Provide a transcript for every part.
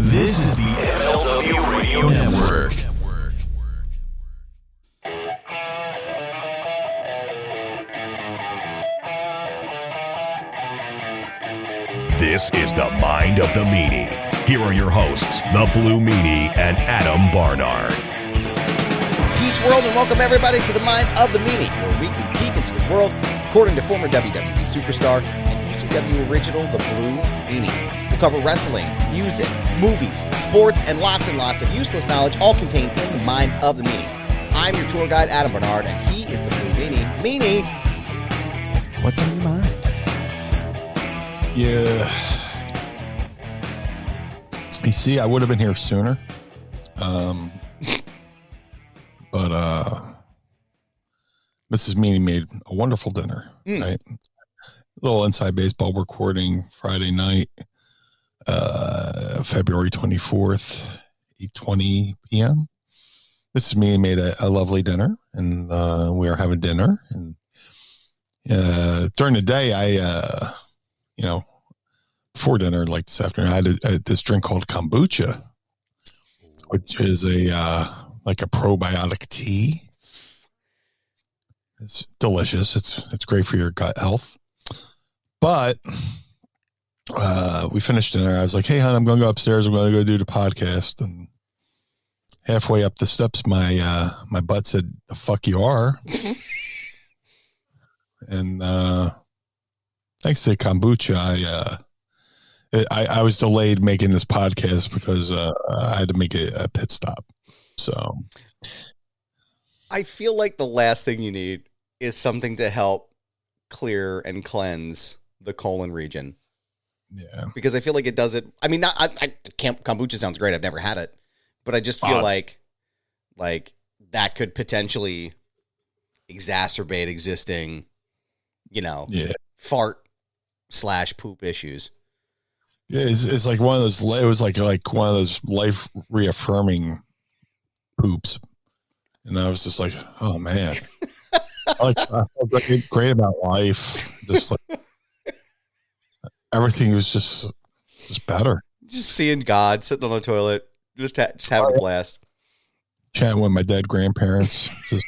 This is the MLW Radio Network. This is the Mind of the Meanie. Here are your hosts, the Blue Meanie and Adam Barnard. Peace, world, and welcome everybody to the Mind of the Meanie, your weekly peek into the world, according to former WWE superstar and ECW original, the Blue Meanie. We'll cover wrestling, music, movies, sports, and lots of useless knowledge, all contained in the Mind of the Meanie. I'm your tour guide, Adam Barnard, and he is the Blue Meanie. Meanie, what's on your mind? Yeah. You see, I would have been here sooner. But Mrs. Meanie made a wonderful dinner, right? A little inside baseball recording Friday night, February 24th, 8:20 p.m. Mrs. Meanie made a lovely dinner, and we were having dinner. And during the day, before dinner, like this afternoon, I had this drink called kombucha, which is like a probiotic tea. It's delicious. It's great for your gut health. But we finished dinner. I was like, "Hey, hon, I'm going to go upstairs. I'm going to go do the podcast." And halfway up the steps, my butt said, "The fuck you are." And thanks to kombucha, I was delayed making this podcast because I had to make a pit stop. So I feel like the last thing you need is something to help clear and cleanse the colon region. Yeah, because I feel like it does it. I mean, kombucha sounds great. I've never had it, but I just feel like that could potentially exacerbate existing, fart/poop issues. Yeah, it's like one of those. It was like one of those life reaffirming poops, and I was just like, oh man, I felt great about life. Just like everything was just better. Just seeing God sitting on the toilet, just having a blast, chatting with my dead grandparents. Just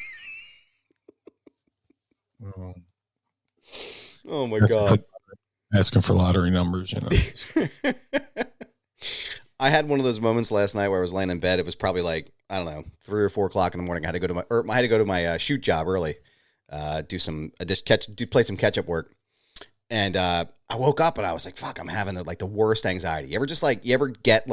oh my God. Asking for lottery numbers, I had one of those moments last night where I was laying in bed. It was probably like, I don't know, 3 or 4 o'clock in the morning. I had to go to my shoot job early, play some catch up work. And I woke up and I was like, fuck, I'm having the worst anxiety. You ever get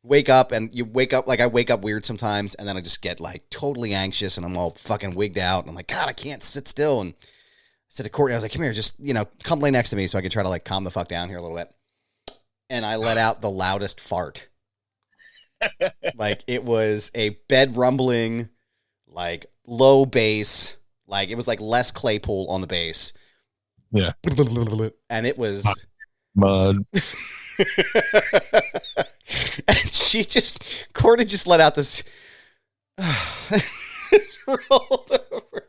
wake up and you wake up, I wake up weird sometimes, and then I just get totally anxious and I'm all fucking wigged out. And I'm like, God, I can't sit still. And I said to Courtney, I was like, come here, just, come lay next to me so I can try to calm the fuck down here a little bit. And I let out the loudest fart. It was a bed rumbling, low bass, it was Les Claypool on the bass. Yeah. And it was mud. And Courtney just let out this rolled over.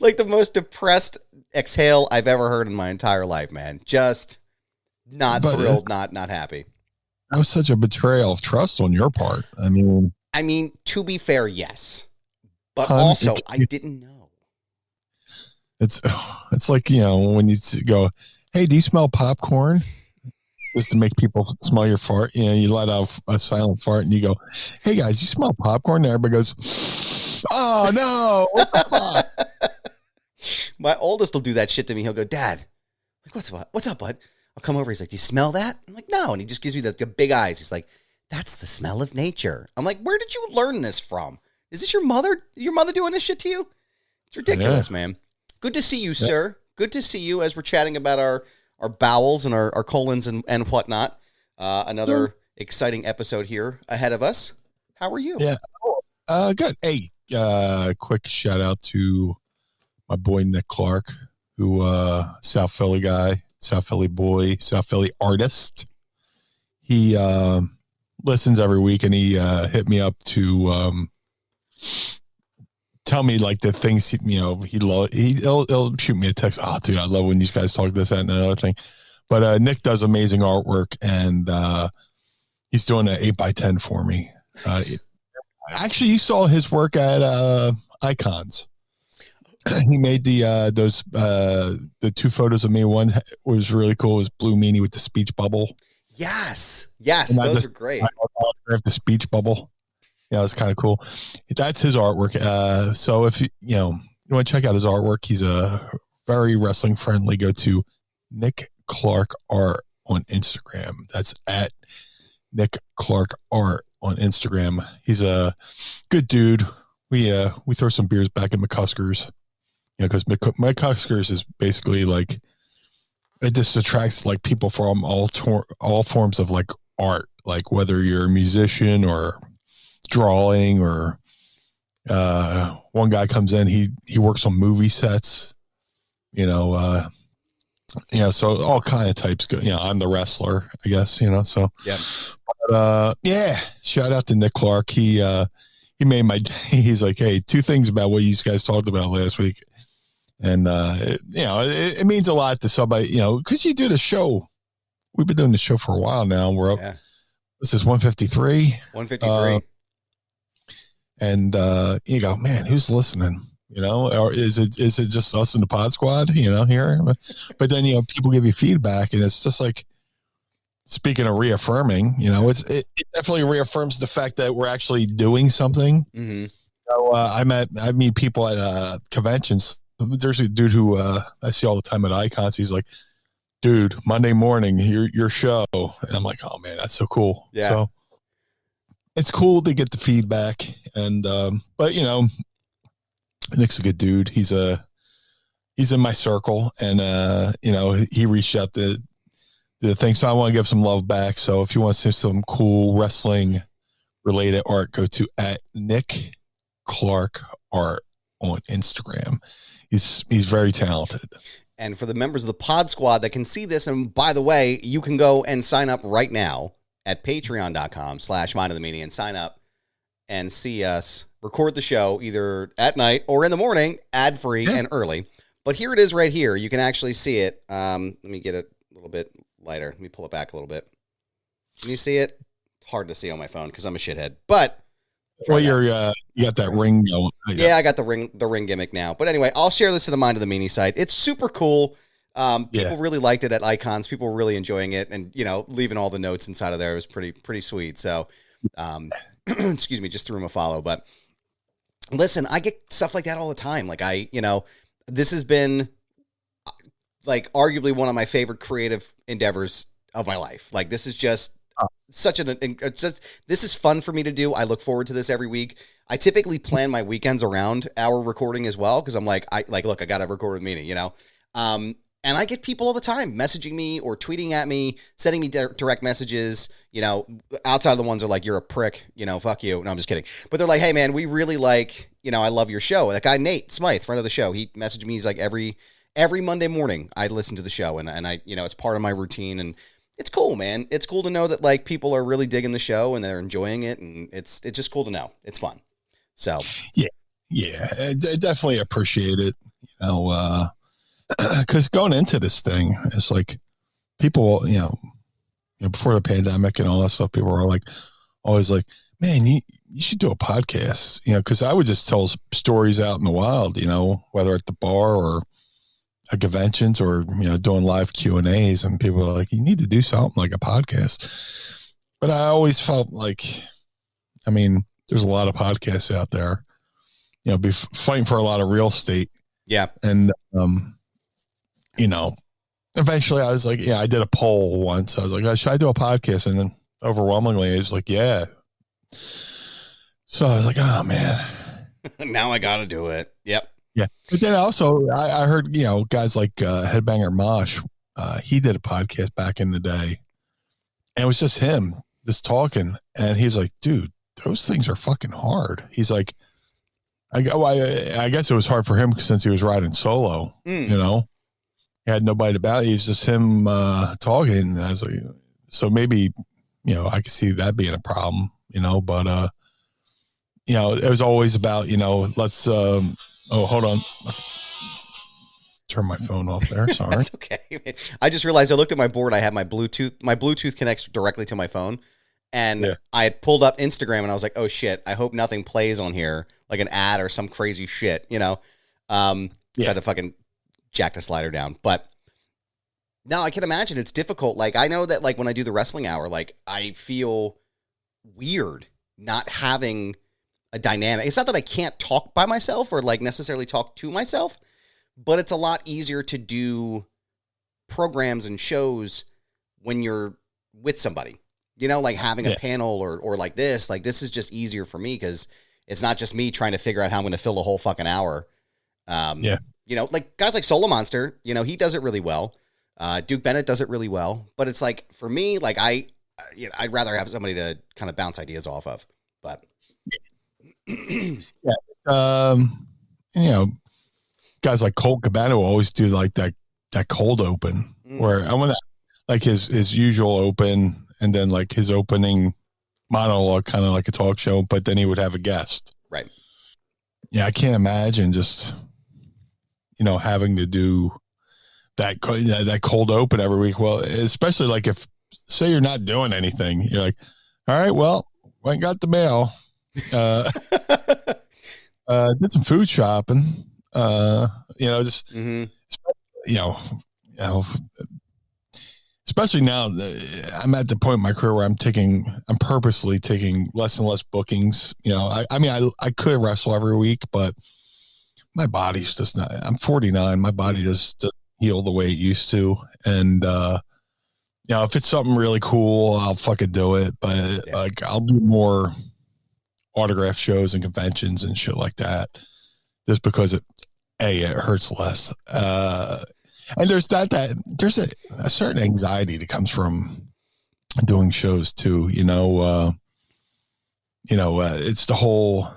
The most depressed exhale I've ever heard in my entire life, man. Just not thrilled, not happy. That was such a betrayal of trust on your part. I mean, to be fair, yes. But also, I didn't know. It's like, when you go, hey, do you smell popcorn? Just to make people smell your fart. You let out a silent fart and you go, hey, guys, you smell popcorn? And everybody goes, oh, no. What the fuck? My oldest will do that shit to me. He'll go, Dad, what's up, bud? I'll come over. He's like, do you smell that? I'm like, no. And he just gives me the big eyes. He's like, that's the smell of nature. I'm like, where did you learn this from? Is this your mother doing this shit to you? It's ridiculous, man. Good to see you, sir. Good to see you as we're chatting about our bowels and our colons and whatnot. Another exciting episode here ahead of us. How are you? Yeah. Good. Hey, quick shout out to my boy, Nick Clark, who, South Philly guy, South Philly boy, South Philly artist. He, listens every week, and he, hit me up to, tell me the things he'll shoot me a text. Oh, dude, I love when these guys talk this, that, and another thing. But Nick does amazing artwork, and He's doing an 8x10 for me. Nice. Actually, you saw his work at Icons. He made the two photos of me. One was really cool. It was Blue Meanie with the speech bubble. Yes, those are great. I have the speech bubble. Yeah, it's kind of cool. That's his artwork. So if you want to check out his artwork, he's a very wrestling friendly. Go to Nick Clark Art on Instagram. That's at Nick Clark Art on Instagram. He's a good dude. We throw some beers back in McCuskers. Because McCuskers is basically like, it just attracts like people from all forms of like art, like whether you're a musician or drawing or one guy comes in, he works on movie sets, so all kind of types go. I'm the wrestler, I guess, so yeah. But, shout out to Nick Clark. He made my day. He's like, hey, 2 things about what you guys talked about last week. And, it means a lot to somebody, because you do the show. We've been doing the show for a while now. We're up. Yeah. This is 153. 153. And you go, man, who's listening? Or is it just us in the pod squad, here? But then, people give you feedback, and it's just like, speaking of reaffirming, it definitely reaffirms the fact that we're actually doing something. Mm-hmm. So I meet people at conventions. There's a dude who I see all the time at Icons. He's like, dude, Monday morning, your show. And I'm like, oh man, that's so cool. Yeah. So it's cool to get the feedback. And, but Nick's a good dude. He's in my circle, and, he reached out to the thing. So I want to give some love back. So if you want to see some cool wrestling related art, go to at Nick Clark Art on Instagram. He's very talented. And for the members of the Pod Squad that can see this, and by the way, you can go and sign up right now at patreon.com/mindofthemeanie and sign up and see us record the show either at night or in the morning, ad-free and early. But here it is right here. You can actually see it. Let me get it a little bit lighter. Let me pull it back a little bit. Can you see it? It's hard to see on my phone because I'm a shithead. But well, you got that ring going. Yeah, I got the ring gimmick now. But anyway, I'll share this to the Mind of the Meanie site. It's super cool. People really liked it at Icons. People were really enjoying it, and leaving all the notes inside of there was pretty sweet. So, excuse me, just threw him a follow. But listen, I get stuff like that all the time. Like this has been arguably one of my favorite creative endeavors of my life. Like this is just this is fun for me to do. I look forward to this every week. I typically plan my weekends around our recording as well, because I'm look, I got to record with Meanie, and I get people all the time messaging me or tweeting at me, sending me direct messages, outside of the ones that are like, you're a prick, fuck you. No, I'm just kidding. But they're like, hey man, we really like, I love your show. That guy, Nate Smythe, friend of the show, he messaged me. He's like, every Monday morning I listen to the show, and I, it's part of my routine, and it's cool, man. It's cool to know that people are really digging the show and they're enjoying it, and it's just cool to know. It's fun. So yeah, I definitely appreciate it. Because going into this thing, it's like people, before the pandemic and all that stuff, people were always like, man, you should do a podcast, because I would just tell stories out in the wild, whether at the bar or at conventions or, doing live Q&As, and people are like, you need to do something like a podcast. But I always felt like, there's a lot of podcasts out there, be fighting for a lot of real estate. Yeah. And, eventually I was like, I did a poll once. I was like, should I do a podcast? And then overwhelmingly, I was like, yeah. So I was like, oh man, now I got to do it. Yep. Yeah. But then also I heard, guys like Headbanger Mosh, he did a podcast back in the day, and it was just him just talking. And he was like, dude, those things are fucking hard. He's like, I guess it was hard for him since he was riding solo, he had nobody about it. It was just him talking. And I was like, so maybe, I could see that being a problem, but, it was always about, let's, hold on. Turn my phone off there. Sorry. That's okay. I just realized I looked at my board. I have my Bluetooth connects directly to my phone. And I had pulled up Instagram and I was like, oh shit, I hope nothing plays on here, like an ad or some crazy shit, you know? So I had to fucking jack the slider down. But no, I can imagine it's difficult. Like, I know that, like, when I do the wrestling hour, like, I feel weird not having a dynamic. It's not that I can't talk by myself or, like, necessarily talk to myself, but it's a lot easier to do programs and shows when you're with somebody. You know, like having a panel or like this is just easier for me because it's not just me trying to figure out how I'm going to fill the whole fucking hour. You know, like guys like Solo Monster, you know, he does it really well. Duke Bennett does it really well. But it's like, for me, like I'd rather have somebody to kind of bounce ideas off of. But you know, guys like Colt Cabana will always do like that cold open where I want to like his usual open. And then like his opening monologue, kind of like a talk show, but then he would have a guest. Right. Yeah. I can't imagine just, you know, having to do that cold open every week. Well, especially like if, say you're not doing anything, you're like, all right, well, went and got the mail, did some food shopping, you know, just, you know, especially now, I'm at the point in my career where I'm purposely taking less and less bookings. You know, I mean, I could wrestle every week, but my body's just not. I'm 49. My body just doesn't heal the way it used to. And, you know, if it's something really cool, I'll fucking do it. But like, I'll do more autograph shows and conventions and shit like that, just because it hurts less. And there's there's a certain anxiety that comes from doing shows too, you know, it's the whole,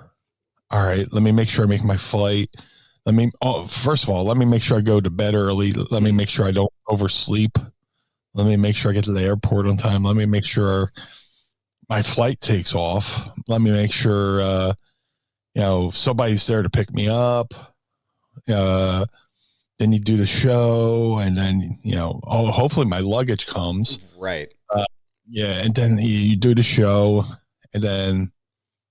all right, let me make sure I make my flight. First of all, let me make sure I go to bed early. Let me make sure I don't oversleep. Let me make sure I get to the airport on time. Let me make sure my flight takes off. Let me make sure, you know, somebody's there to pick me up. Then you do the show, and then, you know, hopefully my luggage comes. Right. And then you do the show, and then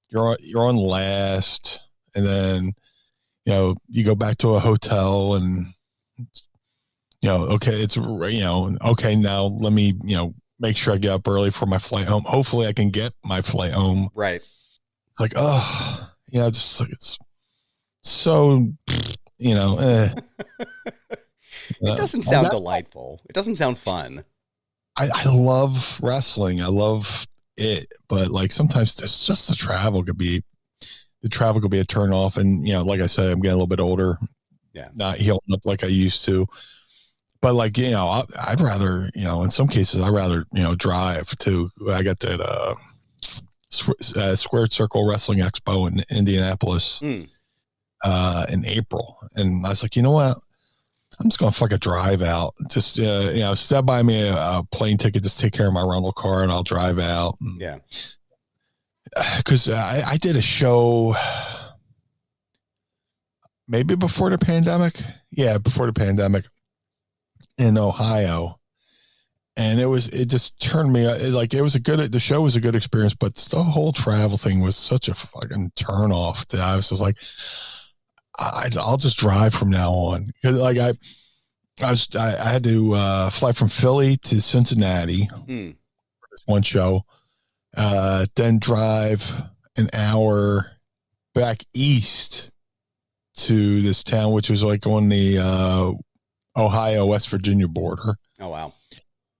you're on last, and then, you know, you go back to a hotel, and, you know, okay, now let me, you know, make sure I get up early for my flight home. Hopefully I can get my flight home. Right. It's like, oh, yeah, just like, it's so, you know, it doesn't sound delightful. It doesn't sound fun. I love wrestling. I love it, but like sometimes it's just the travel could be a turn off. And, you know, like I said, I'm getting a little bit older. Yeah. Not healing up like I used to. But like, you know, I'd rather, you know, in some cases, I'd rather, you know, drive too. I got that Squared Circle Wrestling Expo in Indianapolis in April. And I was like, you know what? I'm just going to fucking drive out. Just, you know, step by me a plane ticket, just take care of my rental car and I'll drive out. Yeah. Because I did a show maybe before the pandemic. Yeah, before the pandemic in Ohio. And it just turned me, the show was a good experience, but the whole travel thing was such a fucking turn off that I was just like, I'll just drive from now on. Because like I had to fly from Philly to Cincinnati for this one show, then drive an hour back east to this town, which was like on the Ohio West Virginia border. Oh wow!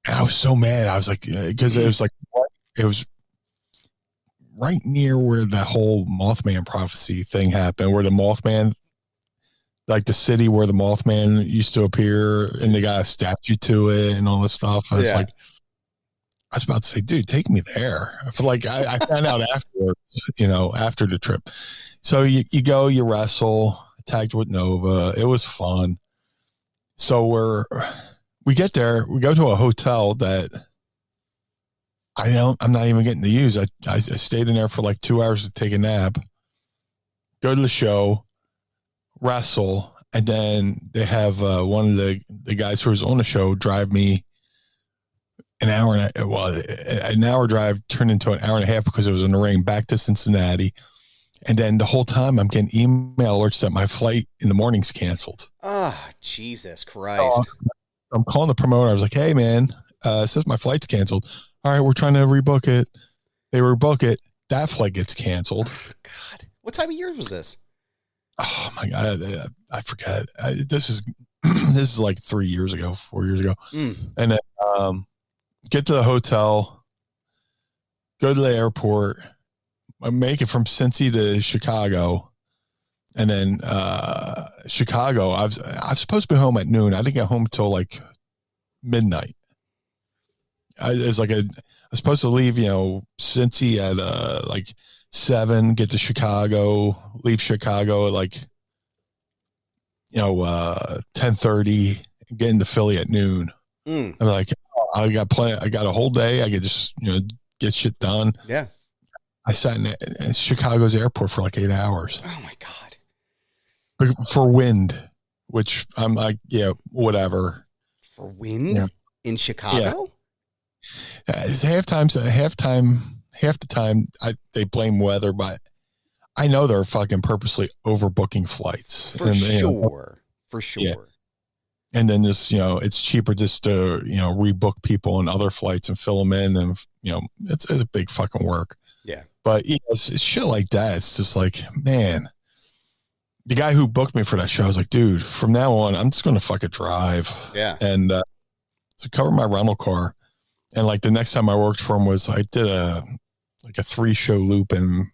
And I was so mad. I was like, because it was right near where the whole Mothman prophecy thing happened, where the Mothman, like the city where the Mothman used to appear, and they got a statue to it and all this stuff. I was about to say, dude, take me there. I feel like I found out afterwards, you know, after the trip. So you go, you wrestle, tagged with Nova. It was fun. So we get there, we go to a hotel that I'm not even getting to use. I stayed in there for like 2 hours to take a nap, go to the show, wrestle, and then they have one of the guys who was on the show drive me an hour drive turned into an hour and a half because it was in the rain back to Cincinnati. And then the whole time I'm getting email alerts that my flight in the morning's canceled. Ah, Jesus Christ. So I'm calling the promoter. I was like, hey, man, it says my flight's canceled. All right, we're trying to rebook it. They rebook it. That flight gets canceled. Oh, God. What time of year was this? Oh, my God. I forget. This is like 4 years ago. And then get to the hotel, go to the airport, make it from Cincy to Chicago. And then Chicago, I was supposed to be home at noon. I didn't get home till like midnight. I was supposed to leave, Cincy at like 7, get to Chicago, leave Chicago at like 10:30, get into Philly at noon. I'm like, I got a whole day. I could just get shit done. Yeah. I sat in Chicago's airport for like 8 hours. Oh my God. For wind, which I'm like, yeah, whatever. For wind in Chicago? Yeah. It's half the time they blame weather, but I know they're fucking purposely overbooking flights. For sure. Yeah. And then just, it's cheaper just to, rebook people on other flights and fill them in. And, it's a big fucking work. Yeah. But, it's shit like that. It's just like, man, the guy who booked me for that show, I was like, dude, from now on, I'm just going to fucking drive. Yeah. And so cover my rental car. And like the next time I worked for him was I did a 3-show loop in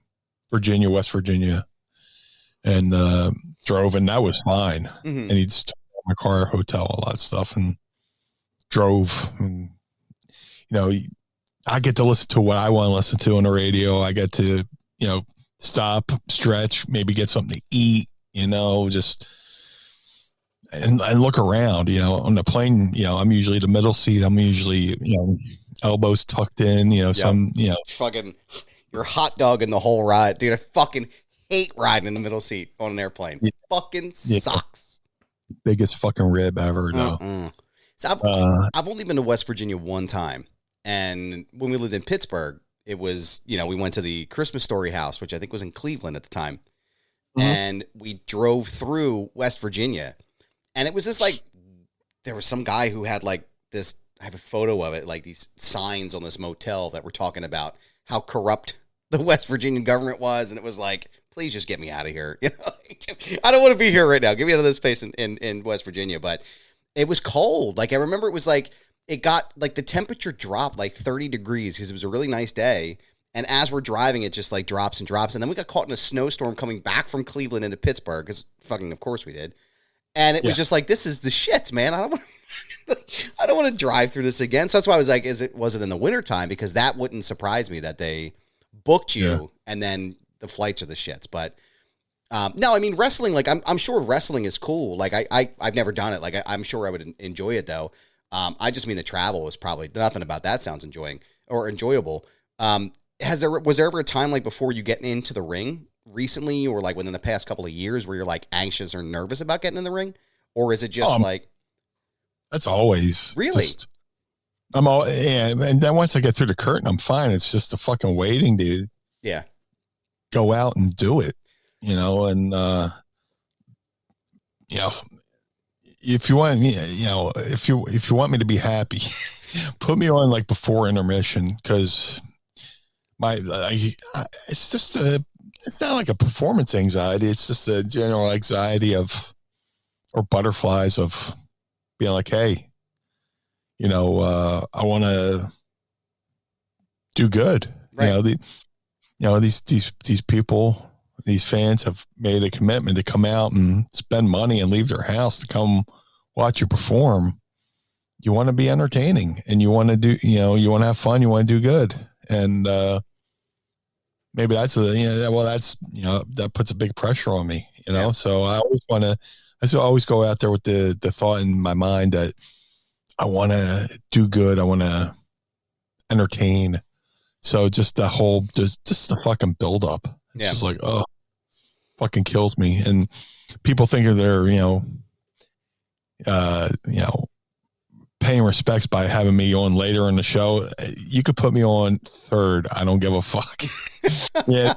West Virginia, and drove, and that was fine. Mm-hmm. And he'd start my car, hotel, all that stuff, and drove. And I get to listen to what I want to listen to on the radio. I get to stop, stretch, maybe get something to eat. Just and look around. On the plane. I'm usually the middle seat. I'm usually elbows tucked in. Some fucking. You're hot dog in the whole ride, dude. I fucking hate riding in the middle seat on an airplane. Yeah. Fucking sucks. Biggest fucking rib ever. No. So I've only been to West Virginia one time, and when we lived in Pittsburgh, it was we went to the Christmas Story house, which I think was in Cleveland at the time, and we drove through West Virginia, and it was just like there was some guy who had like this. I have a photo of it, like these signs on this motel that were talking about how corrupt the West Virginian government was. And it was like, please just get me out of here. I don't want to be here right now. Get me out of this place in West Virginia. But it was cold. Like, I remember it was like, it got like the temperature dropped like 30 degrees because it was a really nice day. And as we're driving, it just like drops and drops. And then we got caught in a snowstorm coming back from Cleveland into Pittsburgh because fucking, of course we did. And it was just like, this is the shit, man. I don't want to drive through this again. So that's why I was like, was it in the wintertime? Because that wouldn't surprise me that they booked you and then the flights are the shits. But no, I mean, wrestling, like I'm sure wrestling is cool. Like I've never done it. Like I'm sure I would enjoy it though. I just mean the travel was probably nothing about that sounds enjoyable. Was there ever a time like before you getting into the ring recently or like within the past couple of years where you're like anxious or nervous about getting in the ring? Or is it just like, that's always really. And then once I get through the curtain, I'm fine. It's just the fucking waiting, dude. Yeah. Go out and do it, and if you want, if you want me to be happy, put me on like before intermission because it's just it's not like a performance anxiety. It's just a general anxiety or butterflies of being like, hey, I want to do good. Right. These people, these fans have made a commitment to come out and spend money and leave their house to come watch you perform. You want to be entertaining and you want to do, you want to have fun. You want to do good. And, maybe that's that puts a big pressure on me, so I always go out there with the thought in my mind that I want to do good. I want to entertain. So just the whole, just the fucking build up. It's just like, oh, fucking kills me. And people think they're, paying respects by having me on later in the show. You could put me on third. I don't give a fuck. Yeah.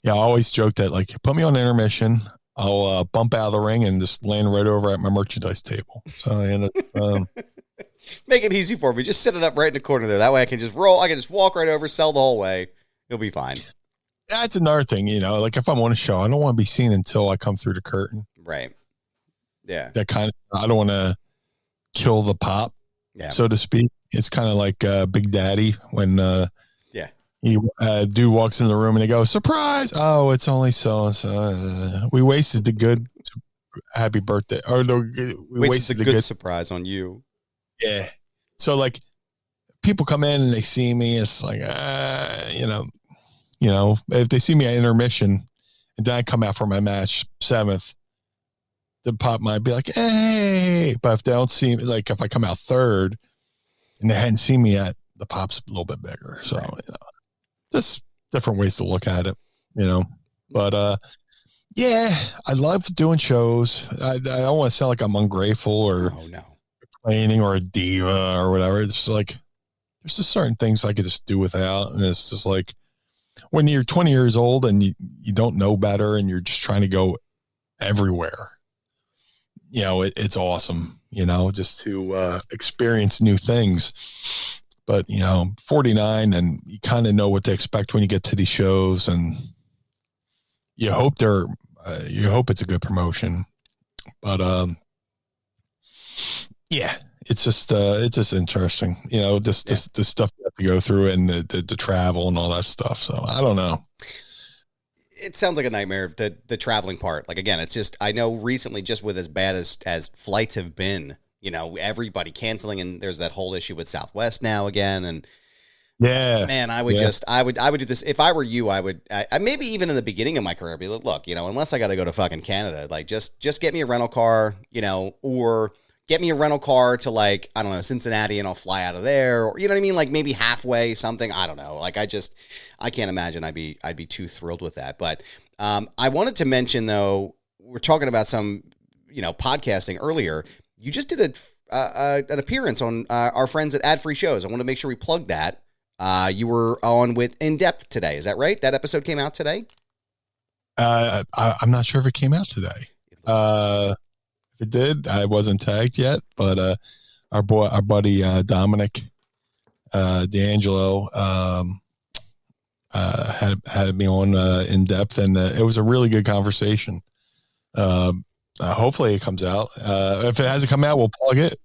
I always joke that, like, put me on intermission. I'll bump out of the ring and just land right over at my merchandise table. So I end up, make it easy for me. Just set it up right in the corner there. That way I can just roll. I can just walk right over, sell the whole way. You'll be fine. That's another thing, like if I'm on a show, I don't want to be seen until I come through the curtain. Right. Yeah. That kind of, I don't want to kill the pop, so to speak. It's kind of like Big Daddy when dude walks in the room and they go, surprise. Oh, it's only so-and-so. We wasted the good happy birthday. Or we wasted the good surprise on you. Yeah. So like people come in and they see me, it's like, if they see me at intermission and then I come out for my match 7th, the pop might be like, hey, but if they don't see me, like if I come out 3rd and they hadn't seen me yet, the pop's a little bit bigger. So, just different ways to look at it, but, I love doing shows. I don't want to sound like I'm ungrateful or complaining or a diva or whatever. It's just like, there's just certain things I could just do without. And it's just like, when you're 20 years old and you don't know better and you're just trying to go everywhere, it's awesome, just to experience new things. But, 49 and you kind of know what to expect when you get to these shows, and you hope it's a good promotion. But, it's just interesting, this stuff you have to go through and the travel and all that stuff. So I don't know. It sounds like a nightmare, the traveling part. Like, again, it's just, I know recently, just with as bad as flights have been, everybody canceling, and there's that whole issue with Southwest now again. And man, I would do this. If I were you, I would, maybe even in the beginning of my career, I'd be like, look, unless I got to go to fucking Canada, like just get me a rental car, or get me a rental car to, like, I don't know, Cincinnati, and I'll fly out of there, or, you know what I mean? Like maybe halfway something. I don't know. Like, I can't imagine I'd be too thrilled with that. But I wanted to mention, though, we're talking about some, podcasting earlier. You just did an appearance on our friends at Ad Free Shows. I want to make sure we plug that. You were on with In Depth today. Is that right? That episode came out today? I'm not sure if it came out today. If it did, I wasn't tagged yet, but our buddy Dominic D'Angelo had me on In Depth, and it was a really good conversation. Hopefully it comes out. If it hasn't come out, we'll plug it.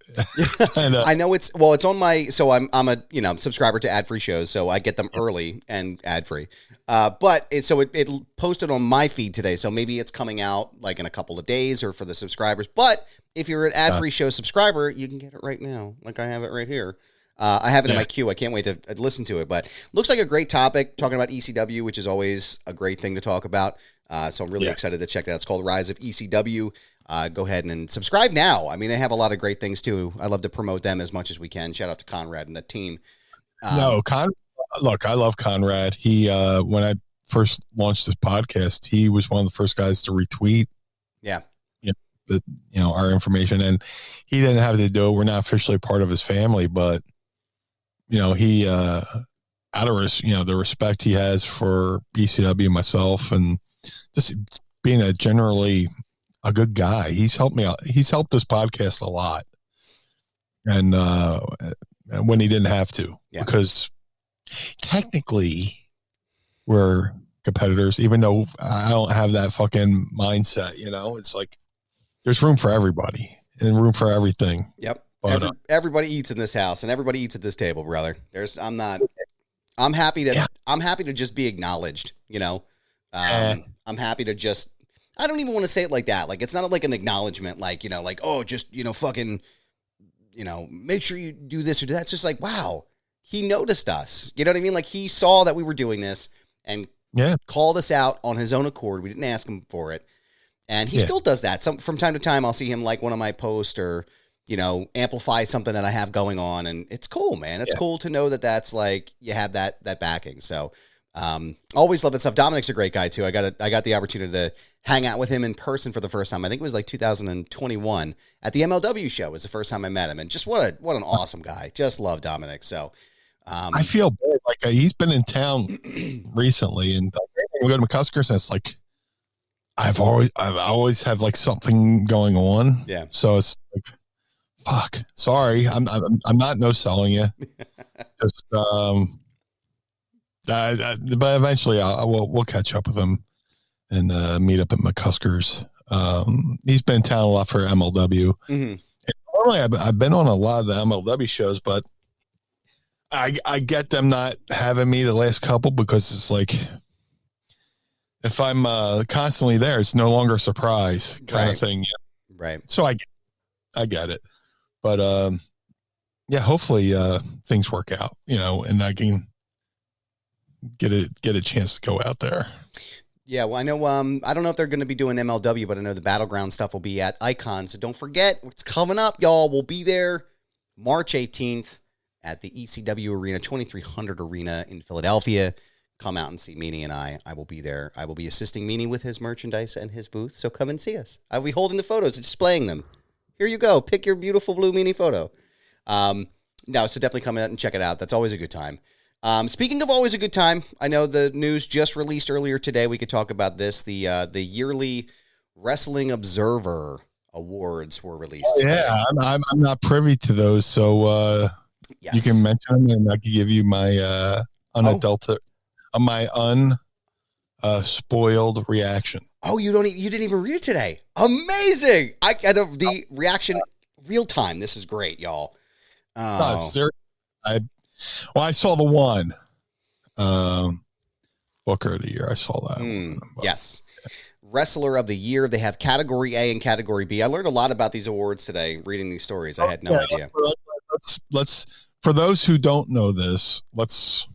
And, I know it's on my, so I'm a, subscriber to Ad Free Shows, so I get them early and ad free. But it posted on my feed today, so maybe it's coming out like in a couple of days or for the subscribers. But if you're an Ad Free Show subscriber, you can get it right now. Like I have it right here. I have it in my queue. I can't wait to listen to it, but looks like a great topic, talking about ECW, which is always a great thing to talk about. So I'm really excited to check that out. It's called Rise of ECW. Go ahead and subscribe now. I mean, they have a lot of great things too. I love to promote them as much as we can. Shout out to Conrad and the team. Look, I love Conrad. He, when I first launched this podcast, he was one of the first guys to retweet. Our information, and he didn't have to do it. We're not officially part of his family, but he, out of the respect he has for ECW, myself, and just being generally a good guy, he's helped me out. He's helped this podcast a lot, and when he didn't have to, because technically we're competitors, even though I don't have that fucking mindset. It's like there's room for everybody and room for everything. Yep. But everybody eats in this house, and everybody eats at this table, brother. I'm happy to just be acknowledged. I'm happy to just, I don't even want to say it like that. Like, it's not like an acknowledgement, like, like, oh, just, fucking, make sure you do this or do that. It's just like, wow, he noticed us. You know what I mean? Like, he saw that we were doing this and called us out on his own accord. We didn't ask him for it. And he still does that. From time to time, I'll see him like one of my posts or, amplify something that I have going on. And it's cool, man. It's cool to know that that's like, you have that backing. So Always love that stuff. Dominic's a great guy too. I got the opportunity to hang out with him in person for the first time. I think it was like 2021 at the MLW show was the first time I met him, and just what an awesome guy. Just love Dominic. So I feel bad. Like he's been in town recently, and we go to McCusker's, and it's like I've always have like something going on. Yeah. So it's like, fuck. Sorry, I'm not no selling you. Just but eventually we'll catch up with him and meet up at McCusker's. He's been in town a lot for MLW. Mm-hmm. And normally I've been on a lot of the MLW shows, but I get them not having me the last couple because it's like if I'm constantly there, it's no longer a surprise kind of thing. Yeah. Right. So I get it, but yeah, hopefully things work out, and I can get a chance to go out there. Yeah, well, I know. I don't know if they're going to be doing MLW, but I know the Battleground stuff will be at Icon. So don't forget, it's coming up, y'all. We'll be there March 18th at the ECW Arena, 2300 Arena in Philadelphia. Come out and see Meanie and I. I will be there. I will be assisting Meanie with his merchandise and his booth. So come and see us. I will be holding the photos, displaying them. Here you go. Pick your beautiful Blue Meanie photo. No, so definitely come out and check it out. That's always a good time. Speaking of always a good time, I know the news just released earlier today. We could talk about this. The yearly Wrestling Observer Awards were released. Oh, yeah, I'm not privy to those, so yes. You can mention them, and I can give you my unadulterated, my unspoiled reaction. Oh, you didn't even read it today. Amazing! I don't the reaction real time. This is great, y'all. Oh, sir. I saw the one Booker of the Year. I saw that one. Yes. Wrestler of the Year. They have Category A and Category B. I learned a lot about these awards today reading these stories. I had no idea. Let's for those who don't know this, let's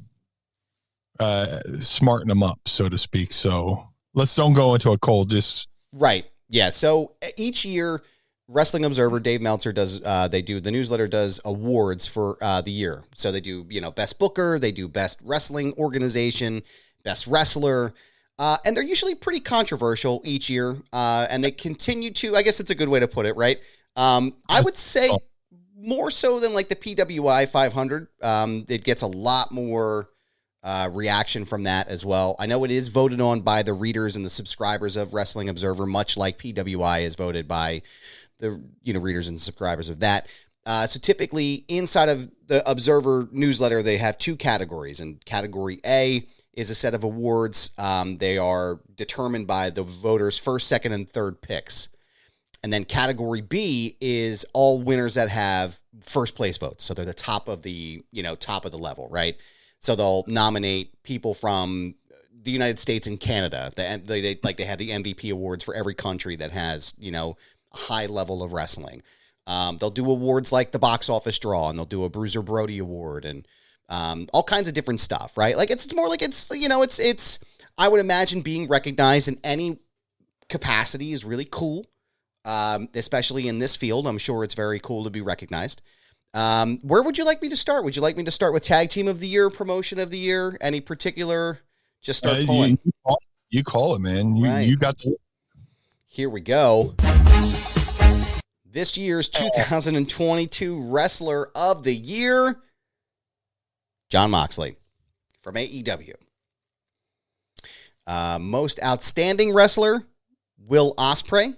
smarten them up, so to speak. So let's don't go into a cold. Just right. Yeah. So each year, Wrestling Observer, Dave Meltzer the newsletter does awards for the year. So they do, best booker, they do best wrestling organization, best wrestler, and they're usually pretty controversial each year. And they continue to, I guess it's a good way to put it, right? I would say more so than like the PWI 500. It gets a lot more reaction from that as well. I know it is voted on by the readers and the subscribers of Wrestling Observer, much like PWI is voted by the readers and subscribers of that. So typically inside of the Observer newsletter, they have two categories, and Category A is a set of awards. They are determined by the voters' first, second, and third picks. And then Category B is all winners that have first place votes. So they're the top of the level, right? So they'll nominate people from the United States and Canada. They have the MVP awards for every country that has, a high level of wrestling. They'll do awards like the box office draw, and they'll do a Bruiser Brody award, and all kinds of different stuff, right? Like it's more like it's I would imagine being recognized in any capacity is really cool, especially in this field. I'm sure it's very cool to be recognized. Where would you like me to start? Would you like me to start with Tag Team of the Year, Promotion of the Year? Any particular? Just start pulling. You call it, man. You got the. Here we go. This year's 2022 Wrestler of the Year, Jon Moxley from AEW. Most Outstanding Wrestler, Will Ospreay.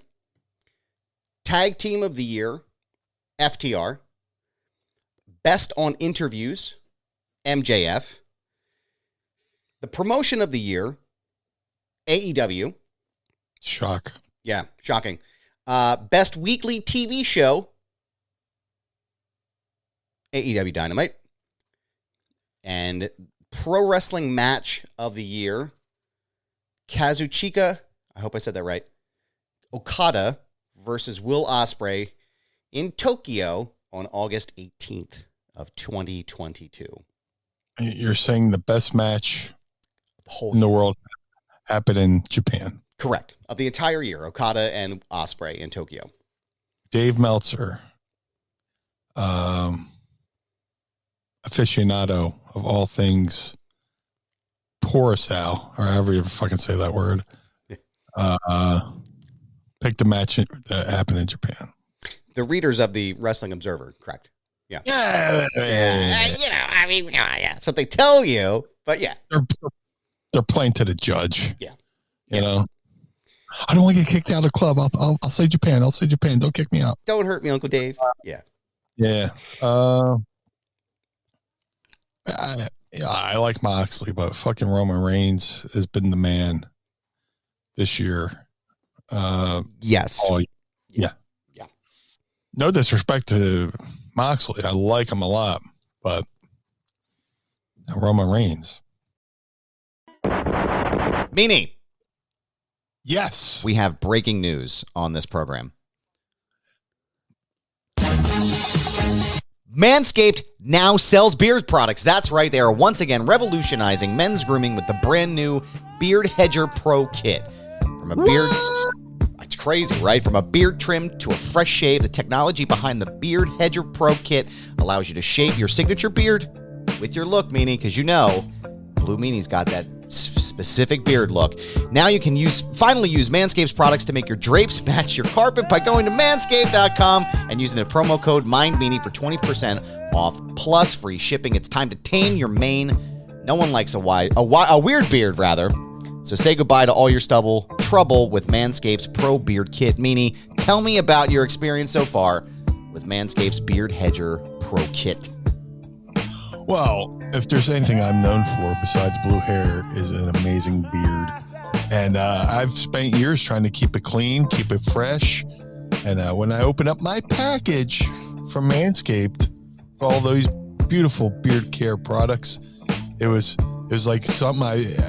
Tag Team of the Year, FTR. Best on Interviews, MJF. The Promotion of the Year, AEW. Shock. Yeah, shocking. Best Weekly TV Show, AEW Dynamite. And Pro Wrestling Match of the Year, Kazuchika, I hope I said that right, Okada versus Will Ospreay in Tokyo on August 18th of 2022. You're saying the best match in the world happened in Japan. Correct. Of the entire year, Okada and Ospreay in Tokyo. Dave Meltzer, aficionado of all things Torosao, or however you fucking say that word, picked the match that happened in Japan. The readers of the Wrestling Observer, correct? Yeah. Yeah. That's what they tell you. But yeah. They're playing to the judge. Yeah. You know? I don't want to get kicked out of the club. I'll say Japan. I'll say Japan. Don't kick me out. Don't hurt me, Uncle Dave. Yeah. Yeah. I like Moxley, but fucking Roman Reigns has been the man this year. Yes. Yeah. No disrespect to Moxley. I like him a lot, but Roman Reigns. Meanie. Yes. We have breaking news on this program. Manscaped now sells beard products. That's right. They are once again revolutionizing men's grooming with the brand new Beard Hedger Pro Kit. From a beard... It's crazy, right? From a beard trim to a fresh shave, the technology behind the Beard Hedger Pro Kit allows you to shave your signature beard with your look, Meanie, because you know Blue Meanie's got that specific beard look. Now you can finally use Manscaped's products to make your drapes match your carpet by going to manscaped.com and using the promo code MindMeanie for 20% off plus free shipping. It's time to tame your mane. No one likes a weird beard, rather. So say goodbye to all your trouble with Manscaped's Pro Beard Kit. Meanie, tell me about your experience so far with Manscaped's Beard Hedger Pro Kit. Well, if there's anything I'm known for besides blue hair is an amazing beard. And I've spent years trying to keep it clean, keep it fresh. And when I open up my package from Manscaped for all those beautiful beard care products, it was like something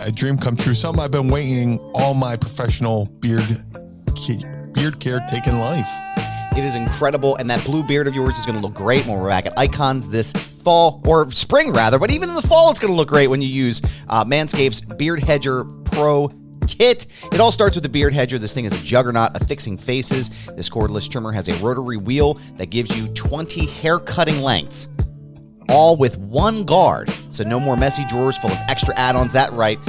a dream come true, something I've been waiting all my professional beard care taking life. It is incredible, and that blue beard of yours is going to look great when we're back at Icons this fall, or spring rather, but even in the fall it's going to look great when you use Manscaped's Beard Hedger Pro Kit. It all starts with the Beard Hedger. This thing is a juggernaut affixing faces. This cordless trimmer has a rotary wheel that gives you 20 hair cutting lengths, all with one guard, so no more messy drawers full of extra add-ons. That right.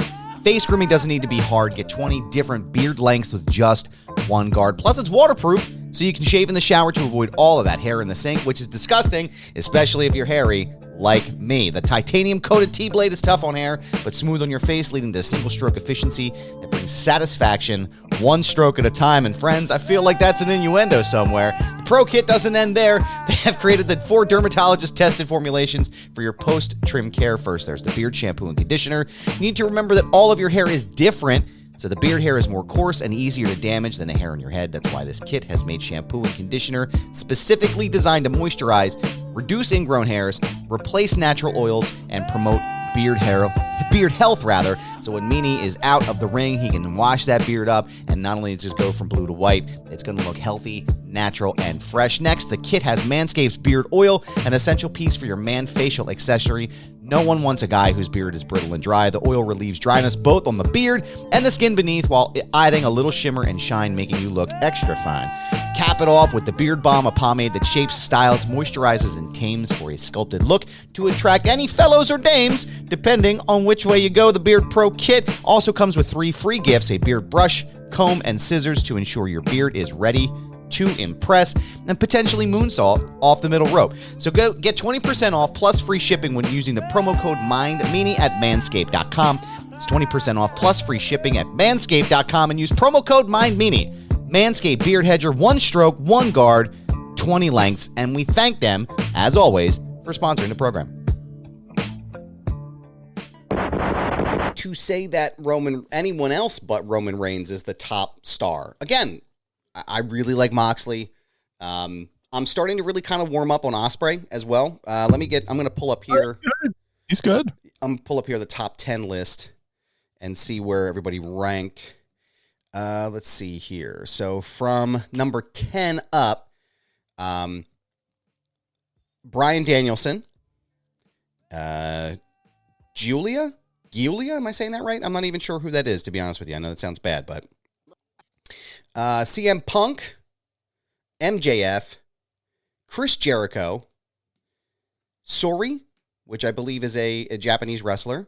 Face grooming doesn't need to be hard. Get 20 different beard lengths with just one guard. Plus, it's waterproof, so you can shave in the shower to avoid all of that hair in the sink, which is disgusting, especially if you're hairy like me. The titanium-coated T-blade is tough on hair, but smooth on your face, leading to a single-stroke efficiency that brings satisfaction one stroke at a time. And friends, I feel like that's an innuendo somewhere. The Pro Kit doesn't end there. They have created the 4 dermatologist-tested formulations for your post-trim care. First, there's the beard shampoo and conditioner. You need to remember that all of your hair is different, so the beard hair is more coarse and easier to damage than the hair on your head. That's why this kit has made shampoo and conditioner specifically designed to moisturize, reduce ingrown hairs, replace natural oils, and promote beard health rather. So when Meanie is out of the ring, he can wash that beard up, and not only does it go from blue to white, it's going to look healthy, natural, and fresh. Next, the kit has Manscaped's beard oil, an essential piece for your man facial accessory. No one wants a guy whose beard is brittle and dry. The oil relieves dryness both on the beard and the skin beneath, while adding a little shimmer and shine, making you look extra fine. Cap it off with the Beard Balm, a pomade that shapes, styles, moisturizes, and tames for a sculpted look to attract any fellows or dames, depending on which way you go. The Beard Pro Kit also comes with 3 free gifts: a beard brush, comb, and scissors to ensure your beard is ready to impress, and potentially moonsault off the middle rope. So go get 20% off plus free shipping when using the promo code MindMeanie at manscaped.com. It's 20% off plus free shipping at manscaped.com and use promo code MindMeanie. Manscaped Beard Hedger, 1 stroke, 1 guard, 20 lengths, and we thank them, as always, for sponsoring the program. To say that anyone else but Roman Reigns is the top star. Again, I really like Moxley. I'm starting to really kind of warm up on Ospreay as well. I'm going to pull up here. He's good. I'm going to pull up here the top 10 list and see where everybody ranked. Let's see here. So from number 10 up, Bryan Danielson, Giulia, am I saying that right? I'm not even sure who that is, to be honest with you. I know that sounds bad, but CM Punk, MJF, Chris Jericho, Sori, which I believe is a Japanese wrestler,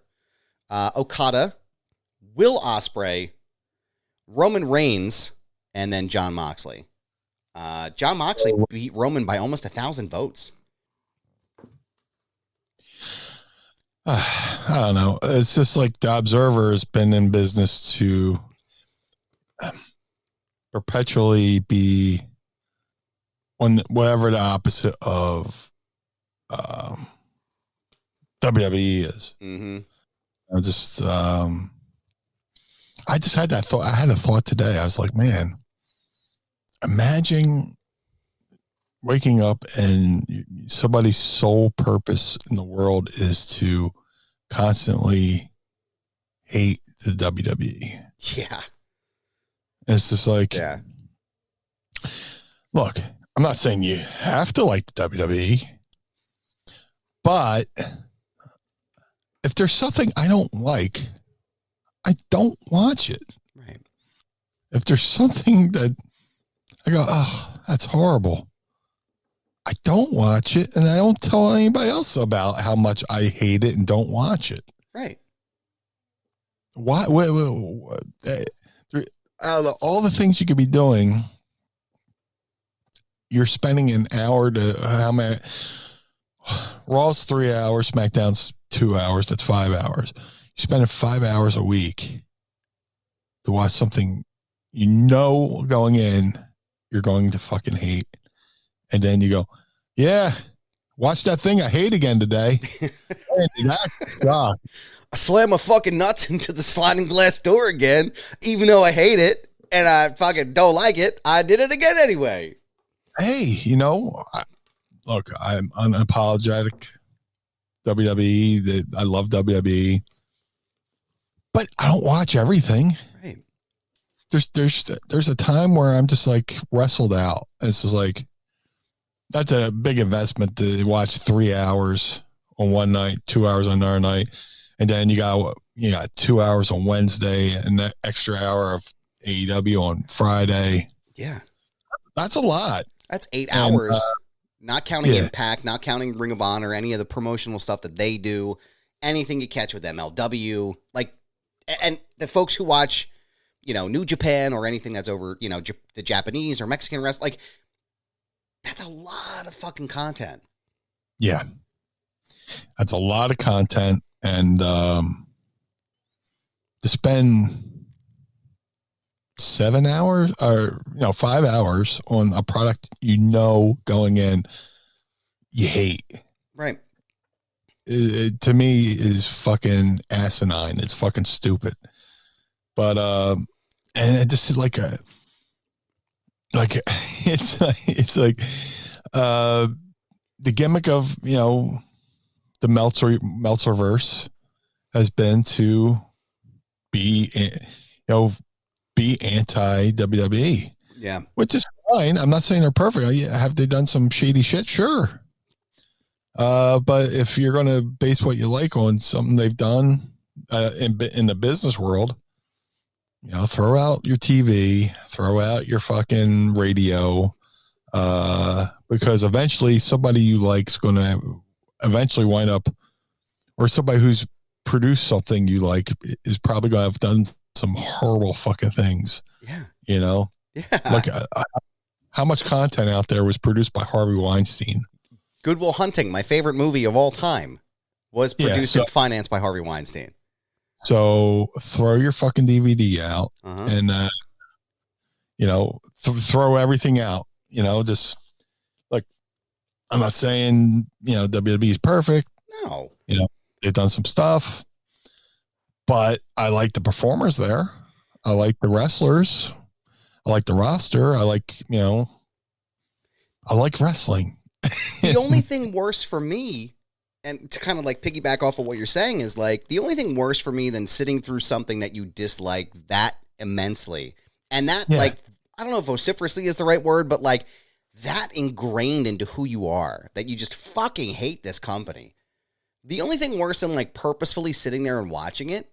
Okada, Will Ospreay, Roman Reigns, and then Jon Moxley. Jon Moxley beat Roman by almost 1,000 votes. I don't know. It's just like the Observer has been in business to perpetually be on whatever the opposite of WWE is. Mm-hmm. I just had that thought. I had a thought today. I was like, man, imagine waking up and somebody's sole purpose in the world is to constantly hate the WWE. Yeah. It's just like, yeah. Look, I'm not saying you have to like the WWE, but if there's something I don't like, I don't watch it. Right. If there's something that I go, oh, that's horrible, I don't watch it, and I don't tell anybody else about how much I hate it and don't watch it. Right. Why? Out of all the things you could be doing, you're spending an hour to how many? Raw's 3 hours, SmackDown's 2 hours. That's 5 hours. You're spending 5 hours a week to watch something you know going in you're going to fucking hate. And then you go, yeah, watch that thing I hate again today. That sucks. I slam my fucking nuts into the sliding glass door again, even though I hate it and I fucking don't like it. I did it again anyway. Hey, look, I'm unapologetic WWE. I love WWE, but I don't watch everything. Right. There's a time where I'm just like wrestled out. It's just like, that's a big investment to watch 3 hours on one night, 2 hours on another night. And then you got 2 hours on Wednesday and that extra hour of AEW on Friday. Yeah. That's a lot. That's 8 hours. Not counting Impact, not counting Ring of Honor, any of the promotional stuff that they do, anything you catch with MLW. Like, and the folks who watch, New Japan or anything that's over, the Japanese or Mexican wrestling, like, that's a lot of fucking content. Yeah. That's a lot of content. And to spend 7 hours or 5 hours on a product going in you hate, right? It to me is fucking asinine. It's fucking stupid. But and it just it's like the gimmick of the Meltzerverse has been to be anti WWE. Yeah, which is fine. I'm not saying they're perfect. Have they done some shady shit? Sure. But if you're going to base what you like on something they've done in the business world, throw out your TV, throw out your fucking radio, because eventually somebody you like is going to eventually wind up, or somebody who's produced something you like is probably going to have done some horrible fucking things. Yeah. Yeah. Like how much content out there was produced by Harvey Weinstein? Good Will Hunting, my favorite movie of all time, was produced and financed by Harvey Weinstein. So throw your fucking DVD out and, throw everything out, just like, I'm not saying, WWE is perfect. No. They've done some stuff, but I like the performers there. I like the wrestlers. I like the roster. I like, I like wrestling. The only thing worse for me, and to kind of like piggyback off of what you're saying, is like the only thing worse for me than sitting through something that you dislike that immensely, and that like, I don't know if vociferously is the right word, but like that ingrained into who you are, that you just fucking hate this company. The only thing worse than like purposefully sitting there and watching it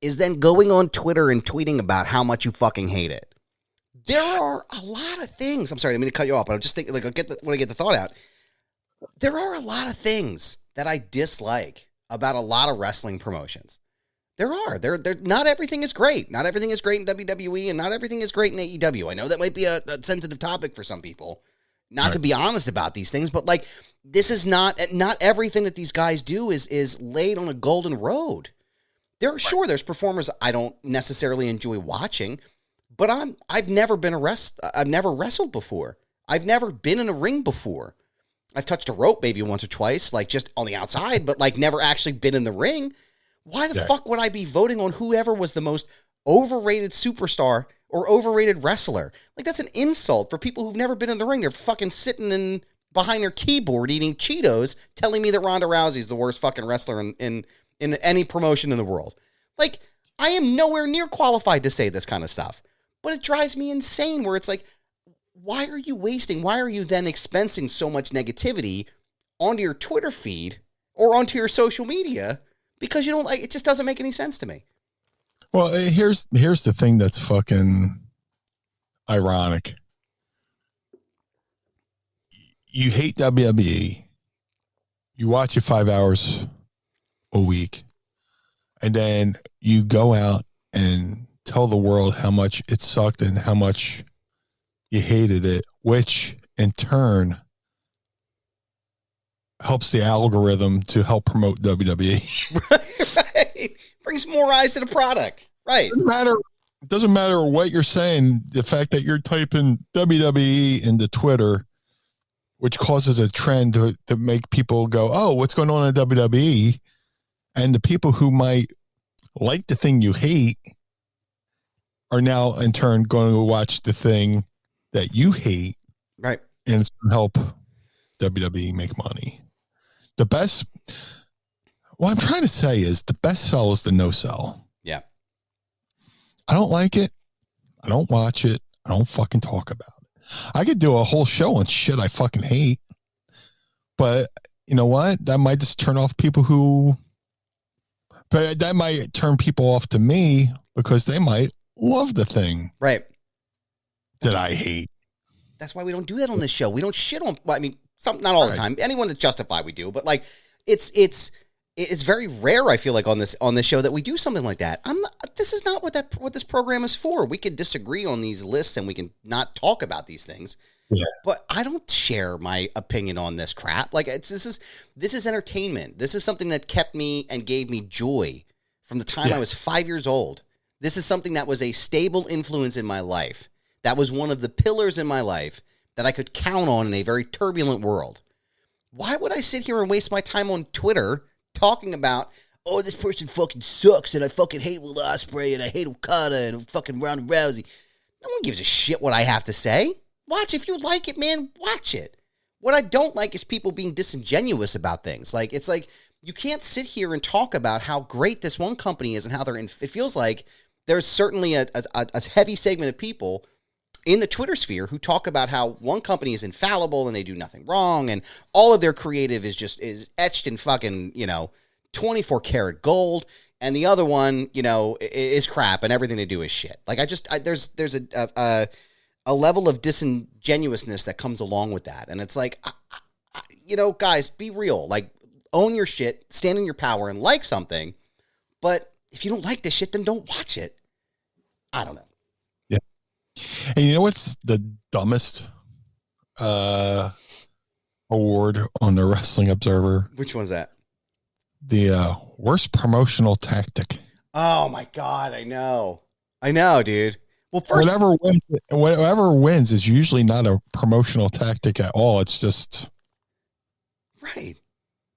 is then going on Twitter and tweeting about how much you fucking hate it. There are a lot of things. I'm sorry, I didn't mean to cut you off, but I'm just thinking, like, when I get the thought out. There are a lot of things that I dislike about a lot of wrestling promotions. There are. Not everything is great. Not everything is great in WWE, and not everything is great in AEW. I know that might be a sensitive topic for some people, not to be honest about these things, but like, this is not everything that these guys do is laid on a golden road. There's performers I don't necessarily enjoy watching, but I've never wrestled before. I've never been in a ring before. I've touched a rope maybe once or twice, like just on the outside, but like never actually been in the ring. Why the fuck would I be voting on whoever was the most overrated superstar or overrated wrestler? Like, that's an insult for people who've never been in the ring. They're fucking sitting behind their keyboard eating Cheetos, telling me that Ronda Rousey's the worst fucking wrestler in any promotion in the world. Like, I am nowhere near qualified to say this kind of stuff. But it drives me insane where it's like, why are you then expensing so much negativity onto your Twitter feed or onto your social media? Because you don't like it, just doesn't make any sense to me. Well, here's the thing that's fucking ironic. You hate WWE. You watch it 5 hours a week, and then you go out and tell the world how much it sucked and how much you hated it, which in turn helps the algorithm to help promote WWE. Right. Brings more eyes to the product. Right. It doesn't matter what you're saying. The fact that you're typing WWE into Twitter, which causes a trend to make people go, oh, what's going on in WWE? And the people who might like the thing you hate are now in turn going to watch the thing that you hate. Right. And it's going to help WWE make money. What I'm trying to say is the best sell is the no sell. Yeah. I don't like it. I don't watch it. I don't fucking talk about it. I could do a whole show on shit I fucking hate, but you know what? That might just turn off people but that might turn people off to me because they might love the thing. Right. That I hate. That's why we don't do that on this show. We don't shit on, I mean, not all the time. Anyone that's justified, we do. But like, it's very rare. I feel like on this show that we do something like that. This is not what this program is for. We could disagree on these lists and we can not talk about these things. Yeah. But I don't share my opinion on this crap. Like, this is entertainment. This is something that kept me and gave me joy from the time I was 5 years old. This is something that was a stable influence in my life. That was one of the pillars in my life that I could count on in a very turbulent world. Why would I sit here and waste my time on Twitter talking about, oh, this person fucking sucks and I fucking hate Will Ospreay and I hate Okada and fucking Ronda Rousey? No one gives a shit what I have to say. Watch. If you like it, man, watch it. What I don't like is people being disingenuous about things. Like, it's like, you can't sit here and talk about how great this one company is and how it feels like there's certainly a heavy segment of people in the Twitter sphere who talk about how one company is infallible and they do nothing wrong and all of their creative is etched in fucking, 24 karat gold, and the other one, is crap and everything they do is shit. Like, there's a level of disingenuousness that comes along with that. And it's like, guys, be real. Like, own your shit, stand in your power and like something. But if you don't like this shit, then don't watch it. I don't know. And you know what's the dumbest award on the Wrestling Observer? Which one's that? The worst promotional tactic. Oh my God, I know, dude. Well, first, whatever wins is usually not a promotional tactic at all. It's just right.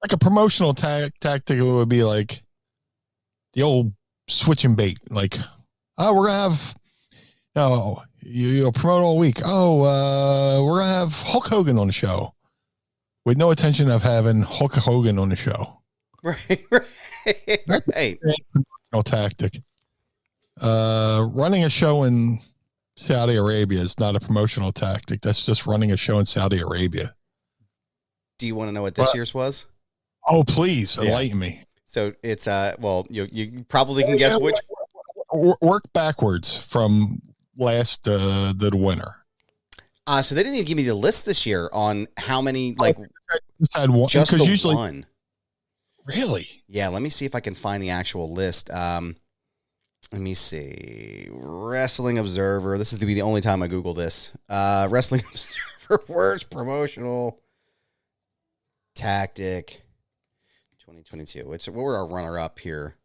Like a promotional tactic would be like the old switching bait. Like, oh, we're gonna have. No, you'll promote all week. Oh, we're going to have Hulk Hogan on the show with no intention of having Hulk Hogan on the show. Right. No tactic. Running a show in Saudi Arabia is not a promotional tactic. That's just running a show in Saudi Arabia. Do you want to know what this year's was? Oh, please enlighten me. So it's, you probably can guess which. Work backwards from last the winner. So they didn't even give me the list this year on how many, like, just had one, just the usually one. Really? Yeah, let me see if I can find the actual list. Let me see. Wrestling Observer. This is to be the only time I Google this. Wrestling Observer words promotional tactic 2022. What were our runner-up here?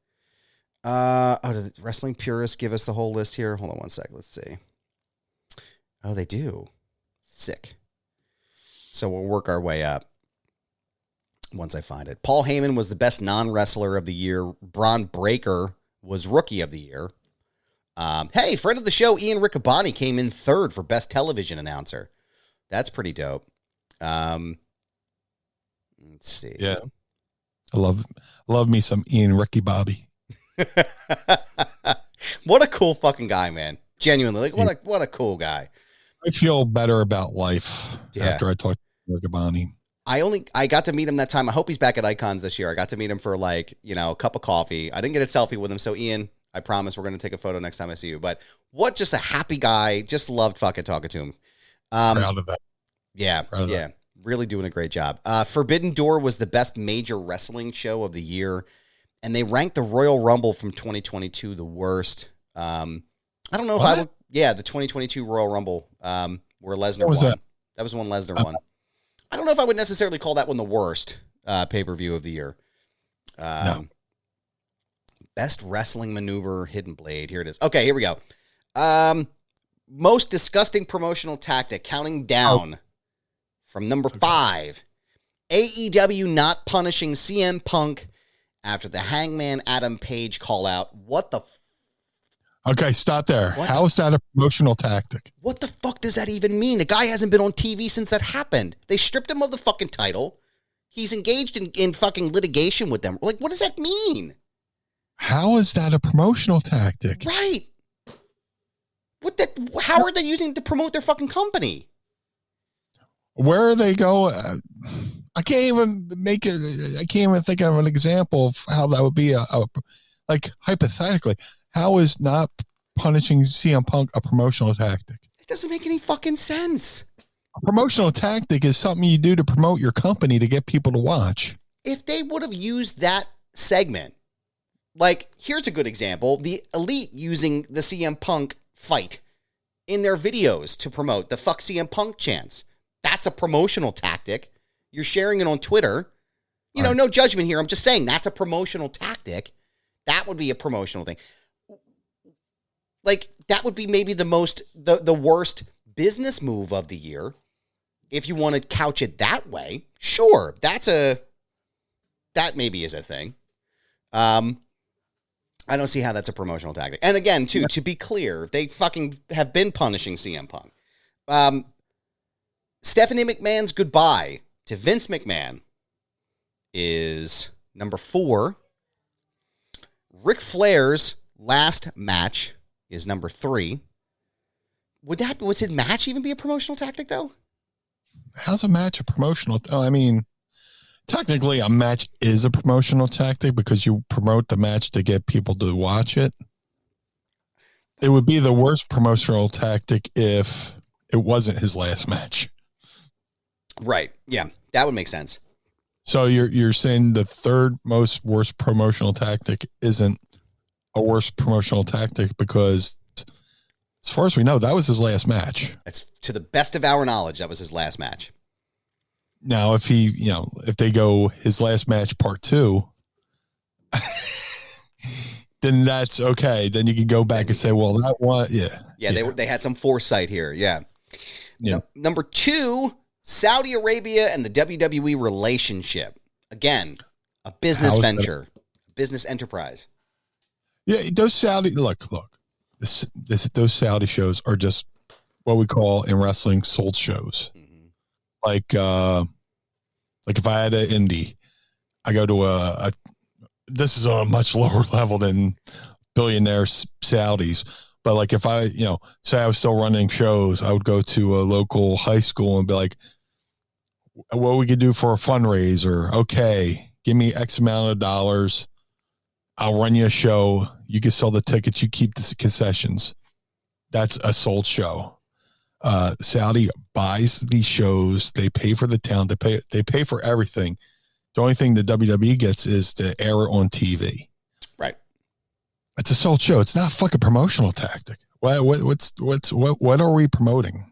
Did the Wrestling Purists give us the whole list here? Hold on one sec. Let's see. Oh, they do. Sick. So we'll work our way up once I find it. Paul Heyman was the best non-wrestler of the year. Braun Breaker was rookie of the year. Hey, friend of the show, Ian Riccaboni came in third for best television announcer. That's pretty dope. Let's see. Yeah. I love me some Ian Ricky Bobby. What a cool fucking guy, man. Genuinely, like what a cool guy. I feel better about life after I talked to Riccaboni. I got to meet him that time. I hope he's back at Icons this year. I got to meet him for a cup of coffee. I didn't get a selfie with him. So Ian, I promise we're going to take a photo next time I see you. But what just a happy guy. Just loved fucking talking to him. Proud of that. Yeah. Yeah. Really doing a great job. Forbidden Door was the best major wrestling show of the year. And they ranked the Royal Rumble from 2022 the worst. I don't know if I would. Yeah, the 2022 Royal Rumble where Lesnar won. That was the one Lesnar won. I don't know if I would necessarily call that one the worst pay-per-view of the year. No. Best wrestling maneuver, Hidden Blade. Here it is. Okay, here we go. Most disgusting promotional tactic, counting down from number 5. AEW not punishing CM Punk after the Hangman Adam Page call out. What the Okay, stop there. How is that a promotional tactic? What the fuck does that even mean? The guy hasn't been on TV since that happened. They stripped him of the fucking title. He's engaged in fucking litigation with them. Like, what does that mean? How is that a promotional tactic? Right. How are they using it to promote their fucking company? Where are they going? I can't even think of an example of how that would be like hypothetically. How is not punishing CM Punk a promotional tactic? It doesn't make any fucking sense. A promotional tactic is something you do to promote your company to get people to watch. If they would have used that segment, like, here's a good example. The Elite using the CM Punk fight in their videos to promote the fuck CM Punk chants. That's a promotional tactic. You're sharing it on Twitter. No judgment here. I'm just saying that's a promotional tactic. That would be a promotional thing. Like, that would be maybe the worst business move of the year. If you want to couch it that way, sure. That maybe is a thing. I don't see how that's a promotional tactic. And again, to be clear, they fucking have been punishing CM Punk. Stephanie McMahon's goodbye to Vince McMahon is number 4. Ric Flair's last match is number 3. Would his match even be a promotional tactic, though? How's a match a promotional? I mean, technically, a match is a promotional tactic because you promote the match to get people to watch it. It would be the worst promotional tactic if it wasn't his last match. Right. Yeah, that would make sense. So you're saying the third most worst promotional tactic isn't a worse promotional tactic because, as far as we know, that was his last match. That's to the best of our knowledge. That was his last match. Now, if if they go his last match part 2, then that's okay. Then you can go back and say, well, that one, yeah. They had some foresight here. Yeah. Number 2, Saudi Arabia and the WWE relationship. Again, a business venture, business enterprise. Yeah, those Saudi those Saudi shows are just what we call in wrestling sold shows. Mm-hmm. Like if I had an indie, I go to this is on a much lower level than billionaire Saudis. But like if I, say I was still running shows, I would go to a local high school and be like, what we could do for a fundraiser. Okay, give me X amount of dollars. I'll run you a show. You can sell the tickets. You keep the concessions. That's a sold show. Saudi buys these shows. They pay for the talent. They pay for everything The only thing the WWE gets is to air it on TV. Right. It's a sold show. It's not a fucking promotional tactic. What are we promoting?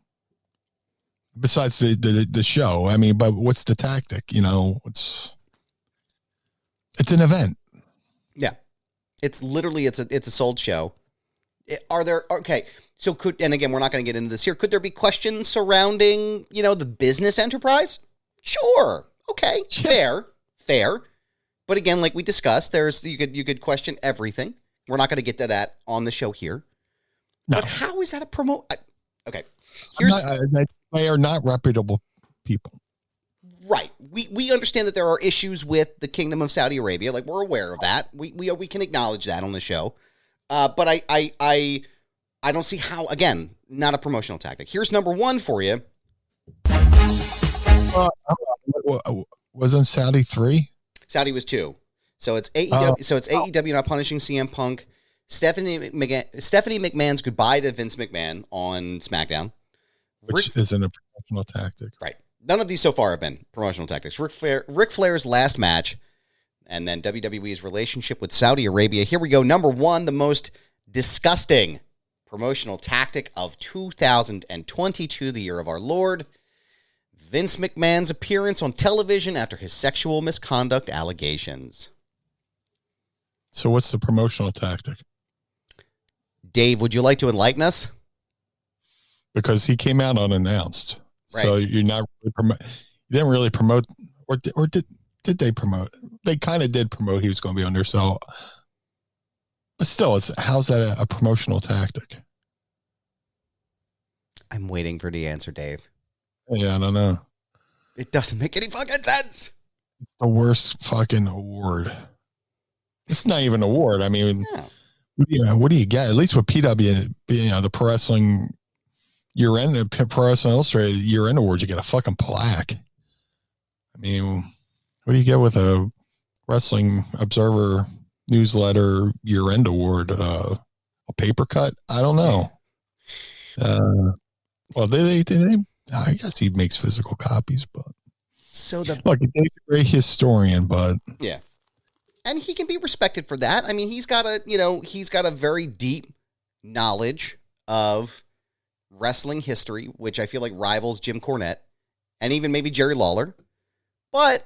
Besides the show, I mean, but what's the tactic? You know, it's an event. Yeah, it's literally it's a sold show. Are there okay? So and again, we're not going to get into this here. Could there be questions surrounding the business enterprise? Sure. Okay. Fair. But again, like we discussed, you could question everything. We're not going to get to that on the show here. No. But how is that a promote? Okay. They are not reputable people. Right. We understand that there are issues with the Kingdom of Saudi Arabia. Like, we're aware of that. We can acknowledge that on the show. But I don't see how, again, not a promotional tactic. Here's number one for you. Wasn't Saudi 3? Saudi was 2. So it's AEW. So it's AEW not punishing CM Punk. Stephanie McMahon's goodbye to Vince McMahon on SmackDown. Which isn't a promotional tactic. Right. None of these so far have been promotional tactics. Ric Flair's last match, and then WWE's relationship with Saudi Arabia. Here we go. Number one, the most disgusting promotional tactic of 2022, the year of our Lord. Vince McMahon's appearance on television after his sexual misconduct allegations. So what's the promotional tactic? Dave, would you like to enlighten us? Because he came out unannounced. Right. So you're not really you didn't really promote, or did they promote? They kind of did promote he was going to be on there. So, but still, how's that a promotional tactic? I'm waiting for the answer, Dave. Yeah, I don't know. It doesn't make any fucking sense. The worst fucking award. It's not even an award. I mean, what do you get? At least with PW, the Pro Wrestling year-end, Pro Wrestling Illustrated year-end awards, you get a fucking plaque. I mean, what do you get with a Wrestling Observer newsletter year-end award? A paper cut? I don't know. Well, they I guess he makes physical copies, but look, he's a great historian, but yeah, and he can be respected for that. I mean, he's got a very deep knowledge of wrestling history, which I feel like rivals Jim Cornette and even maybe Jerry Lawler. But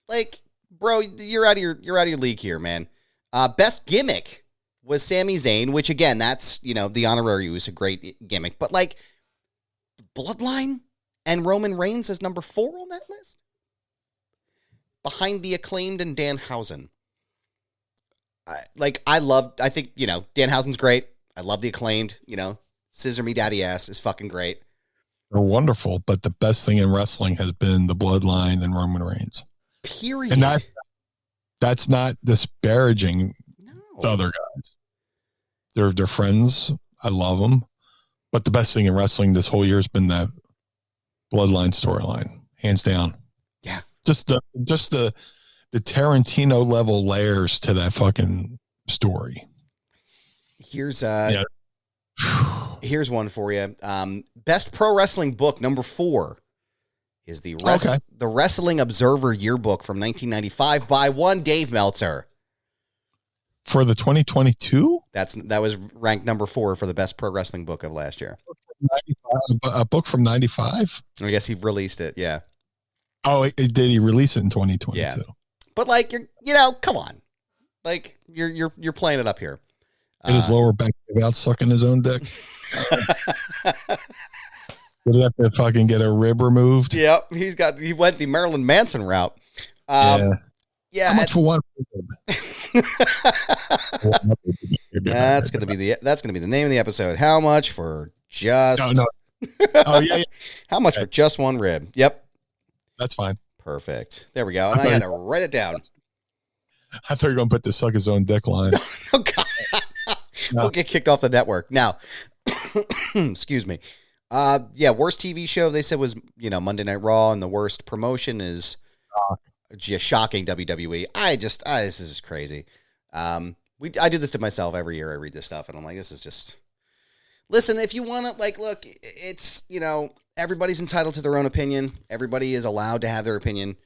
like, bro, you're out of your league here, man. Best gimmick was Sami Zayn, which again, that's the honorary was a great gimmick, but like Bloodline and Roman Reigns is number 4 on that list, behind the Acclaimed and Danhausen. I think Danhausen's great. I love the Acclaimed. Scissor Me Daddy Ass is fucking great. They're wonderful, but the best thing in wrestling has been the Bloodline and Roman Reigns. Period. And that's not disparaging the other guys. They're friends. I love them. But the best thing in wrestling this whole year has been that Bloodline storyline, hands down. Yeah. Just the Tarantino level layers to that fucking story. Here's one for you. Best pro wrestling book, number 4, is the Wrestling Observer Yearbook from 1995 by one Dave Meltzer. For the 2022? That was ranked number 4 for the best pro wrestling book of last year. A book from 95? I guess he released it, yeah. Oh, did he release it in 2022? Yeah. But like, come on. Like, you're playing it up here. Get his lower back out sucking his own dick. Did he have to fucking get a rib removed? Yep, he went the Marilyn Manson route. Yeah. How much for one? That's gonna be the name of the episode. How much for just? No. Oh yeah. How much for just one rib? Yep. That's fine. Perfect. There we go. And I had to write it down. I thought you were gonna put the suck his own dick line. Oh God. No. We'll get kicked off the network now. Excuse me. Worst TV show they said was Monday Night Raw, and the worst promotion is just shocking WWE. This is crazy. I do this to myself every year. I read this stuff and I'm like, this is just. Listen, if you want to, look, it's everybody's entitled to their own opinion. Everybody is allowed to have their opinion.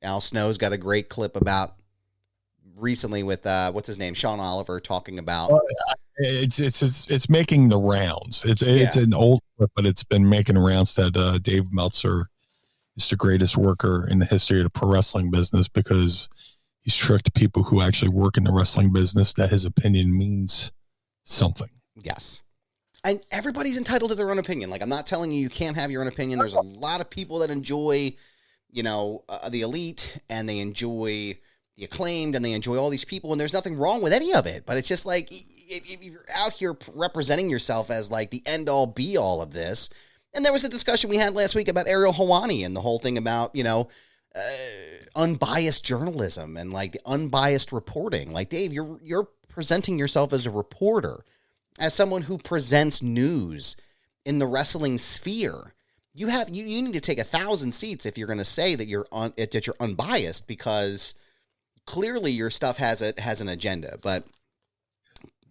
Al Snow's got a great clip about recently with what's his name, Sean Oliver, talking about. It's making the rounds. It's an old clip, but it's been making rounds that Dave Meltzer is the greatest worker in the history of the pro wrestling business because he's tricked people who actually work in the wrestling business that his opinion means something. Yes. And everybody's entitled to their own opinion. Like, I'm not telling you can't have your own opinion. There's a lot of people that enjoy, the elite, and they enjoy the acclaimed, and they enjoy all these people, and there's nothing wrong with any of it. But it's just like, if you're out here representing yourself as like the end-all, be-all of this, and there was a discussion we had last week about Ariel Helwani and the whole thing about, unbiased journalism and like the unbiased reporting. Like, Dave, you're presenting yourself as a reporter, as someone who presents news in the wrestling sphere. You need to take 1,000 seats if you're going to say that you're unbiased, because clearly your stuff has an agenda. But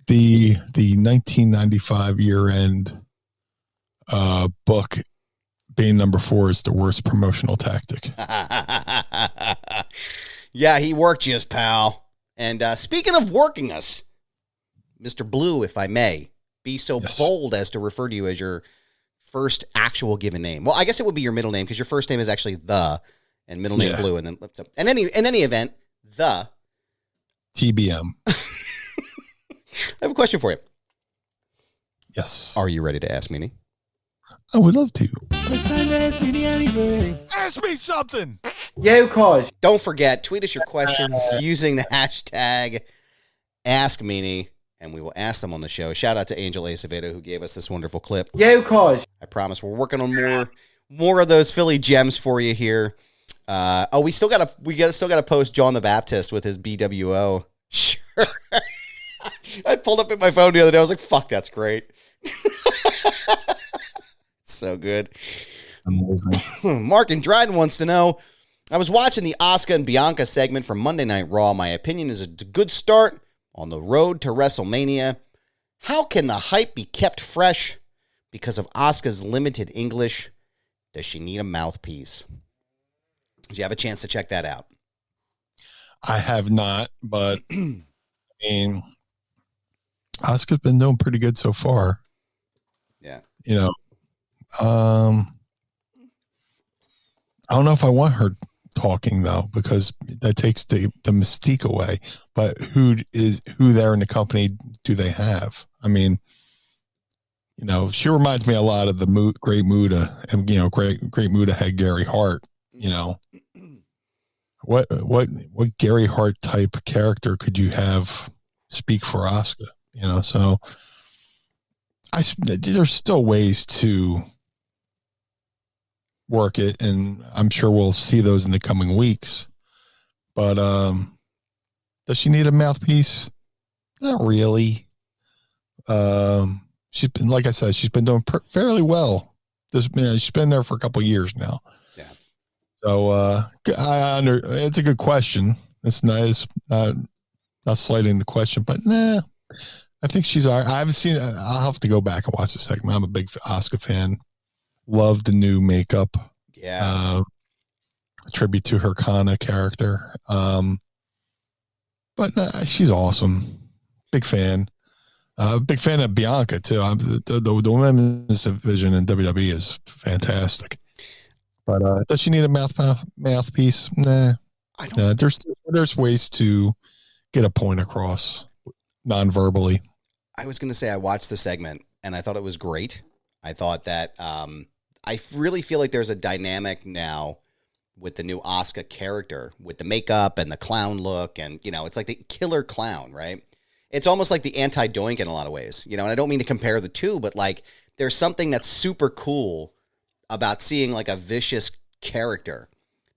the 1995 year-end book being number 4 is the worst promotional tactic. Yeah, he worked you, pal. And speaking of working us, Mr. Blue, if I may, be so bold as to refer to you as your first actual given name. Well, I guess it would be your middle name, because your first name is actually and middle name Blue, and then in any event, the TBM. I have a question for you. Yes. Are you ready to ask Meanie? I would love to. It's time to ask me anything. Ask me something. Yeah, cause. Don't forget, tweet us your questions using the hashtag AskMeanie, and we will ask them on the show. Shout out to Angel Acevedo, who gave us this wonderful clip. Yeah, cause. I promise we're working on more of those Philly gems for you here. We still gotta post John the Baptist with his BWO. Sure. I pulled up at my phone the other day. I was like, fuck, that's great. So good. Amazing. Mark in Dryden wants to know, I was watching the Asuka and Bianca segment from Monday Night Raw. My opinion is a good start on the road to WrestleMania. How can the hype be kept fresh because of Asuka's limited English? Does she need a mouthpiece? Did you have a chance to check that out? I have not, but I mean, Asuka's been doing pretty good so far. Yeah. I don't know if I want her talking though, because that takes the mystique away. But who there in the company do they have? I mean, she reminds me a lot of the Great Muda, and Great Muda had Gary Hart. What Gary Hart type character could you have speak for Asuka? So there's still ways to work it, and I'm sure we'll see those in the coming weeks. But does she need a mouthpiece? Not really. She's been, like I said, she's been doing fairly well. She's been there for a couple of years now. Yeah. So it's a good question. It's nice, not slighting the question, but nah. I think she's all right. I haven't seen it. I'll have to go back and watch the segment. I'm a big Asuka fan. Love the new makeup. Yeah. Tribute to her Kana character. But she's awesome. Big fan. Big fan of Bianca too. The women's division in WWE is fantastic. But does she need a mouthpiece? Nah. I don't. There's ways to get a point across non-verbally. I was going to say I watched the segment and I thought it was great. I thought that I really feel like there's a dynamic now with the new Asuka character, with the makeup and the clown look, and it's like the killer clown, right? It's almost like the anti-Doink in a lot of ways, and I don't mean to compare the two, but like there's something that's super cool about seeing like a vicious character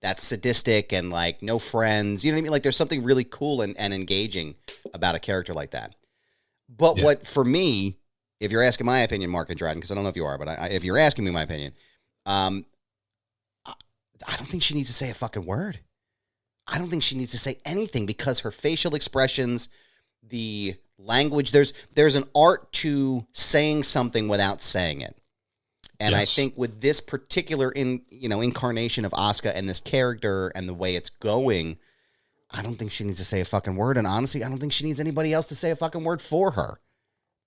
that's sadistic and like no friends. You know what I mean? Like there's something really cool and engaging about a character like that. But what, for me, if you're asking my opinion, Mark and Dryden, because I don't know if you are, but if you're asking me my opinion, I don't think she needs to say a fucking word. I don't think she needs to say anything, because her facial expressions, the language, there's an art to saying something without saying it. And I Yes. think with this particular incarnation of Asuka and this character and the way it's going, I don't think she needs to say a fucking word. And honestly, I don't think she needs anybody else to say a fucking word for her,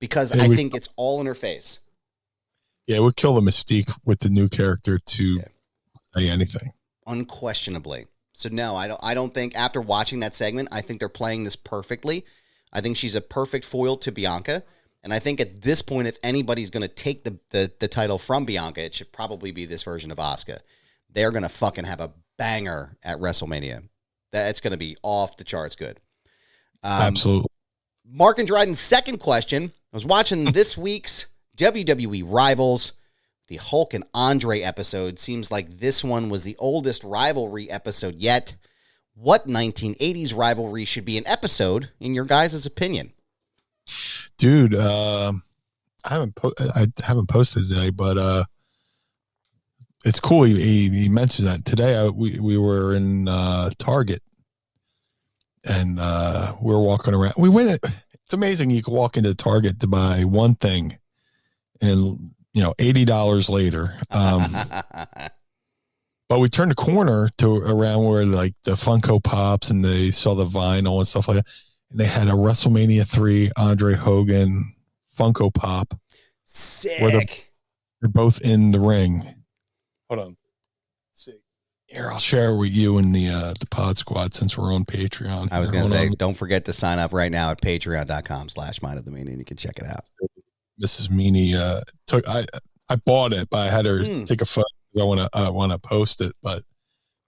because I think it's all in her face. Yeah, it would kill the mystique with the new character to say anything. Unquestionably. So no, I don't think, after watching that segment, I think they're playing this perfectly. I think she's a perfect foil to Bianca. And I think at this point, if anybody's going to take the title from Bianca, it should probably be this version of Asuka. They're going to fucking have a banger at WrestleMania. That's going to be off the charts good. Absolutely. Mark and Dryden's second question. I was watching this week's WWE Rivals. The Hulk and Andre episode. Seems like this one was the oldest rivalry episode yet. What 1980s rivalry should be an episode, in your guys' opinion? Dude, I haven't posted today, but it's cool. He mentioned that today. We were in Target, and we were walking around. We went. It's amazing. You can walk into Target to buy one thing, and $80 later. But we turned the corner to around where like the Funko Pops, and they saw the vinyl and stuff like that. And they had a WrestleMania 3 Andre Hogan Funko Pop. Sick. Where they're both in the ring. Hold on. Let's see. Here, I'll share with you and the Pod Squad since we're on Patreon. I was going to say, don't forget to sign up right now at patreon.com/mindofthemeanie, and you can check it out. Mrs. Meanie I bought it, but I had her take a photo. I want to post it, but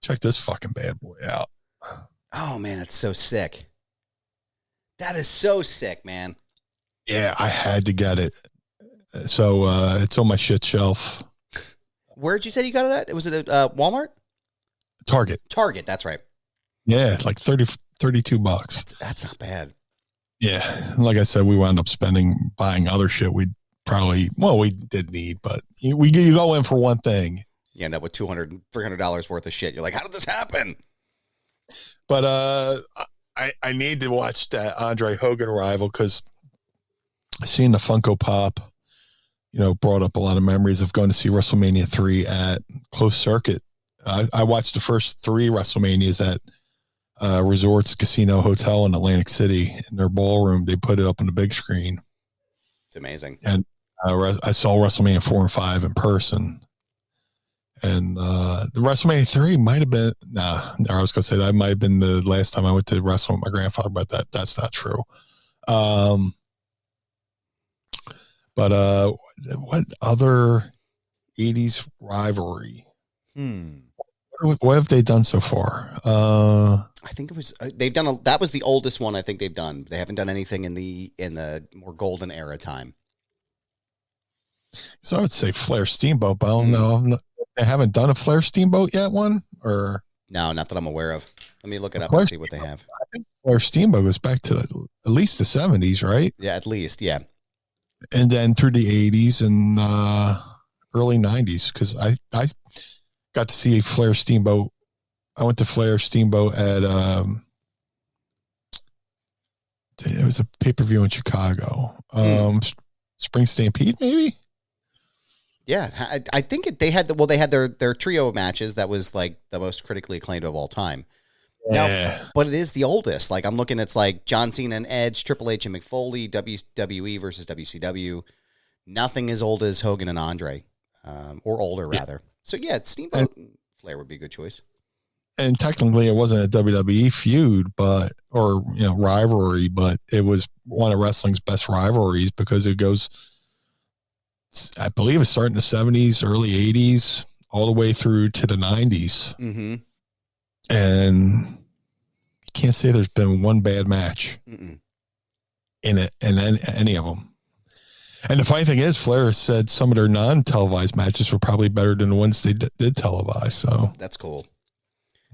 check this fucking bad boy out. Oh man, that's so sick. That is so sick, man. Yeah, I had to get it. So it's on my shit shelf. Where'd you say you got it at? Was it at Walmart? Target. Target, that's right. Yeah, like $32. That's not bad. Yeah, like I said, we wound up buying other shit we did need, but you go in for one thing. You end up with $200, $300 worth of shit. You're like, how did this happen? But I need to watch that Andre Hogan rival, because seeing the Funko Pop, brought up a lot of memories of going to see WrestleMania 3 at closed circuit. I watched the first 3 WrestleManias at Resorts Casino Hotel in Atlantic City. In their ballroom, they put it up on the big screen. It's amazing. And I saw WrestleMania 4 and 5 in person. And the WrestleMania 3 might have been, I was going to say that might have been the last time I went to wrestle with my grandfather, but that's not true. But what other 80s rivalry? What have they done so far? I think it was that was the oldest one I think they've done. They haven't done anything in the more golden era time. So I would say Flair Steamboat, but I don't know. They haven't done a Flair Steamboat yet one? Or no, not that I'm aware of. Let me look it up and see what they have. I think Flair Steamboat goes back to at least the 70s, right? Yeah, at least, yeah. And then through the 80s and early 90s, because I got to see Flair Steamboat. I went to Flair Steamboat at it was a pay-per-view in Chicago. Spring Stampede, maybe? Yeah, I think they had their trio of matches that was like the most critically acclaimed of all time. Yeah. Now, but it is the oldest. Like I'm looking, it's like John Cena and Edge, Triple H and McFoley, WWE versus WCW. Nothing as old as Hogan and Andre, or older rather. So yeah, Steamboat and Flair would be a good choice. And technically, it wasn't a WWE feud, or rivalry, but it was one of wrestling's best rivalries because it goes, I believe, it's starting in the 70s, early 80s, all the way through to the 90s. Mm-hmm. And you can't say there's been one bad match in any of them. And the funny thing is, Flair said some of their non-televised matches were probably better than the ones they did televise. So that's cool.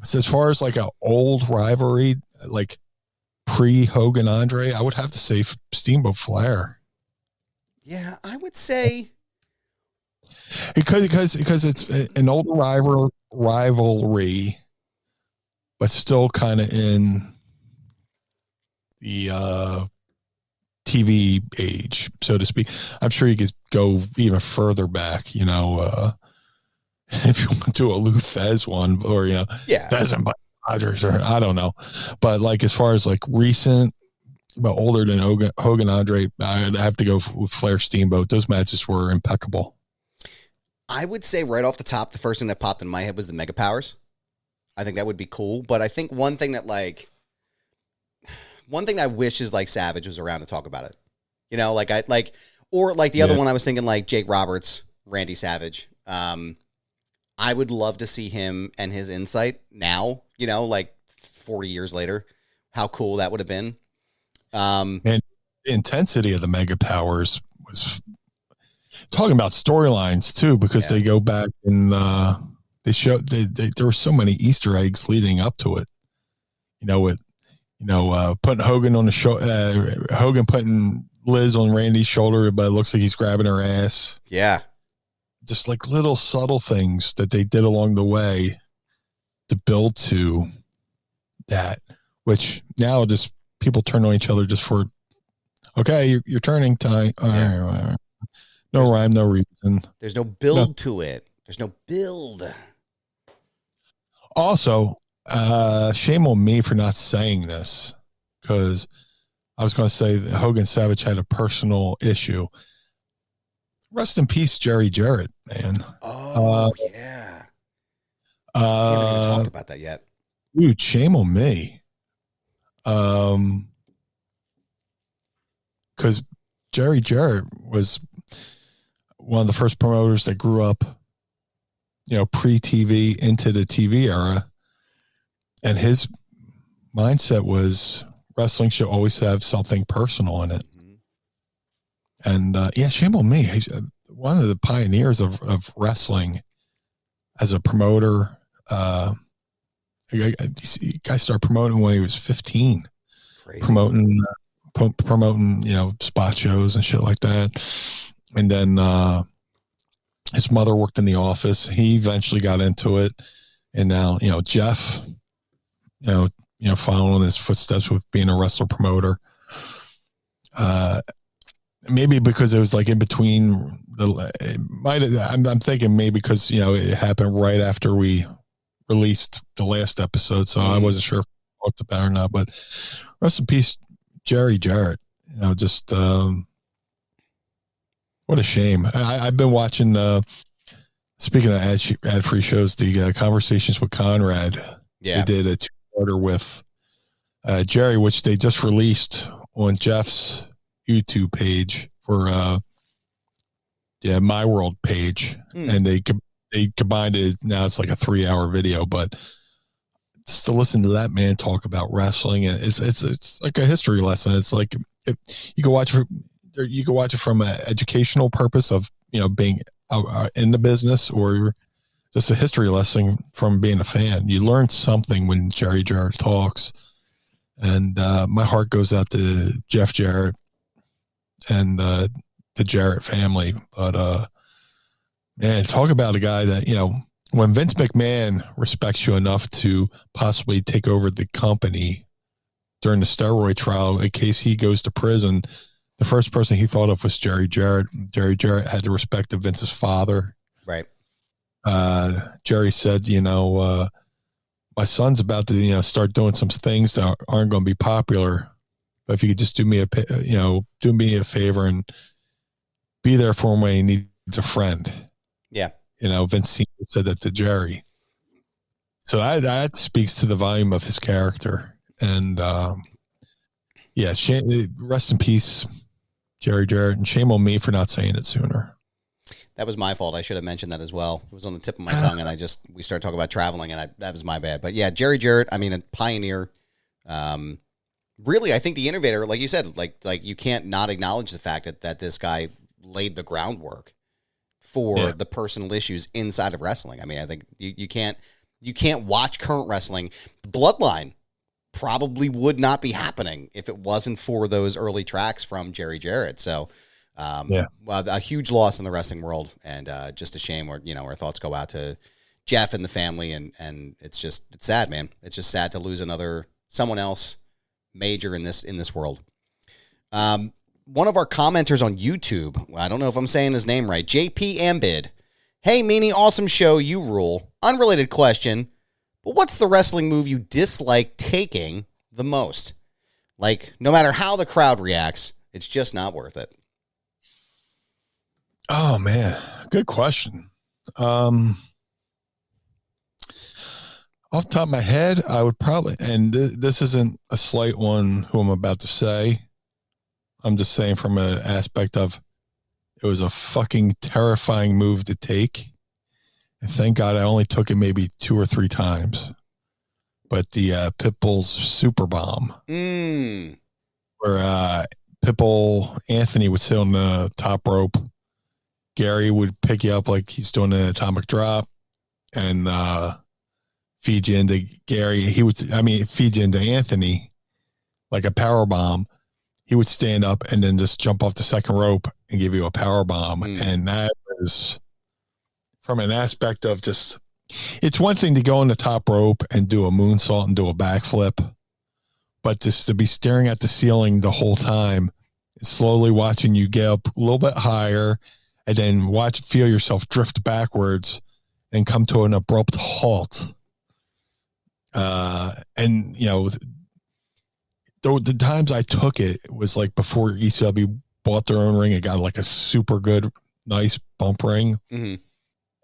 So as far as like an old rivalry, like pre-Hogan Andre, I would have to say Steamboat Flair. Yeah, I would say because it's an old rivalry, but still kind of in the TV age, so to speak. I'm sure you could go even further back, if you want to do a Lou Thez one, or, Thez and Rogers, or I don't know. But like, as far as like recent, but older than Hogan Andre, I'd have to go with Flair Steamboat. Those matches were impeccable. I would say right off the top, the first thing that popped in my head was the Mega Powers. I think that would be cool. But I think one thing I wish is like Savage was around to talk about it. The other one I was thinking, like Jake Roberts, Randy Savage. I would love to see him and his insight now, like 40 years later, how cool that would have been. And the intensity of the Mega Powers was talking about storylines too, because they go back and they show there were so many Easter eggs leading up to it. Putting Hogan on the show, Hogan putting Liz on Randy's shoulder, but it looks like he's grabbing her ass. Yeah. Just like little subtle things that they did along the way to build to that, which now just people turn on each other just for, okay, you're turning time. No rhyme, no reason. There's no build to it. There's no build. Also, shame on me for not saying this, because I was going to say that Hogan Savage had a personal issue. Rest in peace, Jerry Jarrett, man. Oh, yeah. We haven't even talked about that yet. Dude, shame on me. Because Jerry Jarrett was one of the first promoters that grew up, pre-TV into the TV era. And his mindset was wrestling should always have something personal in it. And shame on me. He's one of the pioneers of wrestling as a promoter. Guy started promoting when he was 15. Crazy. Promoting, spot shows and shit like that. And then his mother worked in the office. He eventually got into it, and now Jeff, following his footsteps with being a wrestler promoter. Maybe because it was like in between I'm thinking maybe because it happened right after we released the last episode, so I wasn't sure if we talked about it or not. But rest in peace, Jerry Jarrett. Just what a shame. I've been watching. Speaking of ad-free shows, the Conversations with Conrad. Yeah, they did a two-parter with Jerry, which they just released on Jeff's YouTube page for My World page, and they combined it. Now it's like a 3-hour video, but just to listen to that man talk about wrestling, and it's like a history lesson. It's like you can watch it from an educational purpose of being in the business, or just a history lesson from being a fan. You learn something when Jerry Jarrett talks, and my heart goes out to Jeff Jarrett and the Jarrett family. But man, talk about a guy that when Vince McMahon respects you enough to possibly take over the company during the steroid trial in case he goes to prison, the first person he thought of was Jerry Jarrett. Jerry Jarrett had the respect of Vince's father. Right. Jerry said, my son's about to start doing some things that aren't going to be popular. But if you could just do me a favor and be there for him when he needs a friend. Yeah. Vince Sr. said that to Jerry. So that speaks to the volume of his character. And rest in peace, Jerry Jarrett, and shame on me for not saying it sooner. That was my fault. I should have mentioned that as well. It was on the tip of my tongue, and we started talking about traveling, and that was my bad. But yeah, Jerry Jarrett, a pioneer. Really, I think the innovator, like you said, like you can't not acknowledge the fact that this guy laid the groundwork for the personal issues inside of wrestling. I think you can't watch current wrestling. Bloodline probably would not be happening if it wasn't for those early tracks from Jerry Jarrett. So, a huge loss in the wrestling world, and just a shame. Where our thoughts go out to Jeff and the family, and it's sad, man. It's just sad to lose someone else major in this world. one of our commenters on YouTube, I don't know if I'm saying his name right, JP Ambid. Hey, Meanie, awesome show, you rule. Unrelated question, but what's the wrestling move you dislike taking the most? Like, no matter how the crowd reacts, it's just not worth it. Oh, man. Good question. Off the top of my head, I would probably, and this isn't a slight one who I'm about to say. I'm just saying from an aspect of it was a fucking terrifying move to take. And thank God I only took it maybe 2 or 3 times. But the Pitbull's Super Bomb. Where Pitbull Anthony would sit on the top rope. Gary would pick you up like he's doing an atomic drop and feed you into Gary. Feed you into Anthony like a power bomb. He would stand up and then just jump off the second rope and give you a power bomb. And that was from an aspect of just, it's one thing to go on the top rope and do a moonsault and do a backflip, but just to be staring at the ceiling the whole time, slowly watching you get up a little bit higher and then feel yourself drift backwards and come to an abrupt halt. And you know, the times I took it was like before ECW bought their own ring. It got like a super good, nice bump ring. Mm-hmm.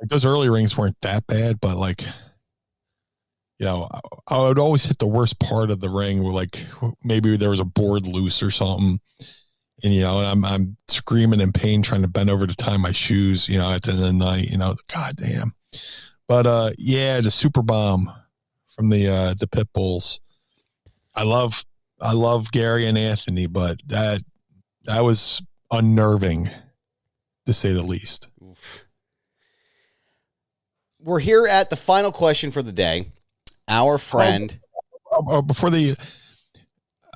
Like those early rings weren't that bad, but like, you know, I would always hit the worst part of the ring where like maybe there was a board loose or something. And, you know, and I'm screaming in pain, trying to bend over to tie my shoes, you know, at the end of the night, you know, God damn. But, yeah, the Super Bomb from the Pit Bulls. I love Gary and Anthony, but that was unnerving to say the least. Oof. We're here at the final question for the day. Our friend.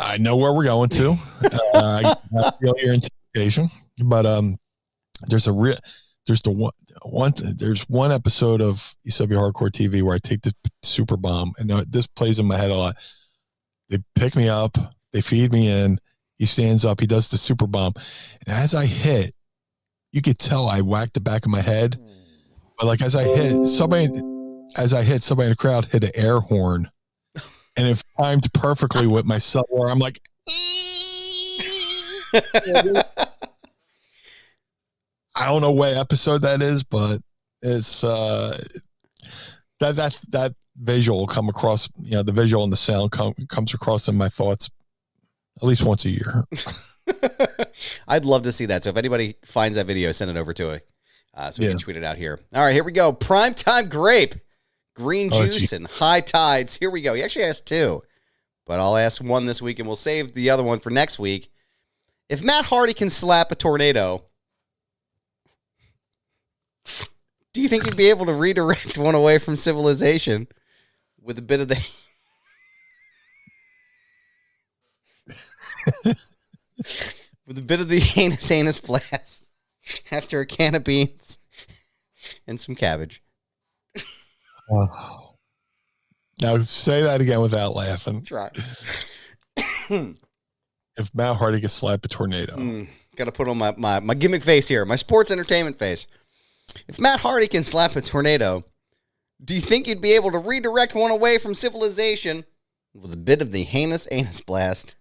I know where we're going to. I feel your anticipation, but there's one episode of ECW Hardcore TV where I take the Super Bomb, and this plays in my head a lot. They pick me up, they feed me in. He stands up, he does the Super Bomb, and as I hit, you could tell I whacked the back of my head. But like as I hit, somebody in the crowd hit an air horn. And it timed perfectly with myself where I'm like, I don't know what episode that is, but it's that visual come across, you know, the visual and the sound comes across in my thoughts at least once a year. I'd love to see that. So if anybody finds that video, send it over to it. So we can tweet it out here. All right, here we go. Primetime Grape. Green juice and high tides. Here we go. He actually asked 2, but I'll ask 1 this week and we'll save the other one for next week. If Matt Hardy can slap a tornado, do you think he'd be able to redirect one away from civilization with a bit of the anus blast after a can of beans and some cabbage? Now say that again without laughing. Try. If Matt Hardy gets slapped a tornado. Got to put on my gimmick face here, my sports entertainment face. If Matt Hardy can slap a tornado, do you think you'd be able to redirect one away from civilization with a bit of the heinous anus blast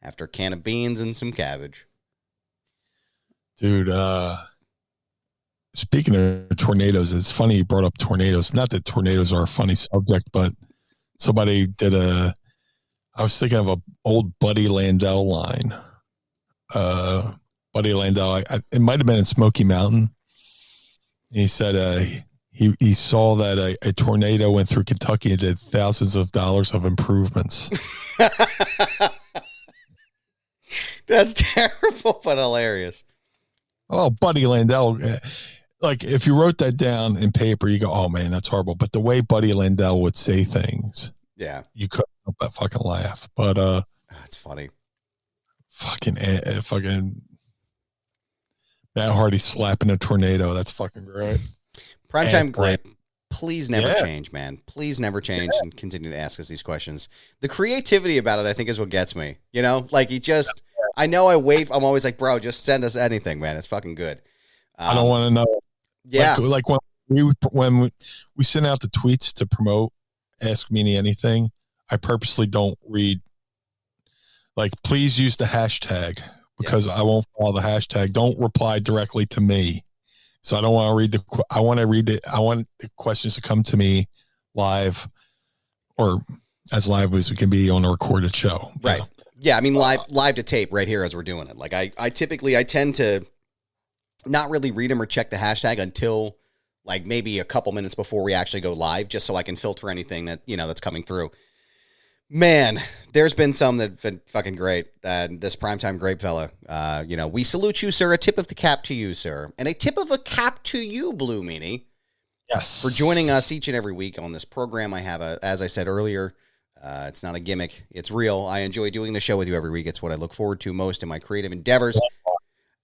after a can of beans and some cabbage? Dude, speaking of tornadoes, it's funny you brought up tornadoes. Not that tornadoes are a funny subject, but somebody I was thinking of an old Buddy Landell line. Buddy Landell, it might have been in Smoky Mountain. He said he saw that a tornado went through Kentucky and did thousands of dollars of improvements. That's terrible, but hilarious. Oh, Buddy Landell. Like, if you wrote that down in paper, you go, oh, man, that's horrible. But the way Buddy Landell would say things, yeah, you couldn't help but fucking laugh. But that's funny. Fucking Matt Hardy slapping a tornado. That's fucking great. Primetime Grape, please never change, man. Please never change and continue to ask us these questions. The creativity about it, I think, is what gets me. You know, like he just I know I wait. I'm always like, bro, just send us anything, man. It's fucking good. I don't want to know. Yeah. Like when we send out the tweets to promote Ask Meanie Anything, I purposely don't read. Like, please use the hashtag because I won't follow the hashtag. Don't reply directly to me. So I don't want to read I want the questions to come to me live, or as live as we can be on a recorded show. Right. Know? Yeah. I mean, live to tape right here as we're doing it. Like I tend to not really read them or check the hashtag until like maybe a couple minutes before we actually go live, just so I can filter anything that, that's coming through. Man, there's been some that have been fucking great. This primetime great fella, we salute you, sir. A tip of the cap to you, sir. And a tip of a cap to you, Blue Meanie. Yes. For joining us each and every week on this program. I have as I said earlier, it's not a gimmick. It's real. I enjoy doing the show with you every week. It's what I look forward to most in my creative endeavors.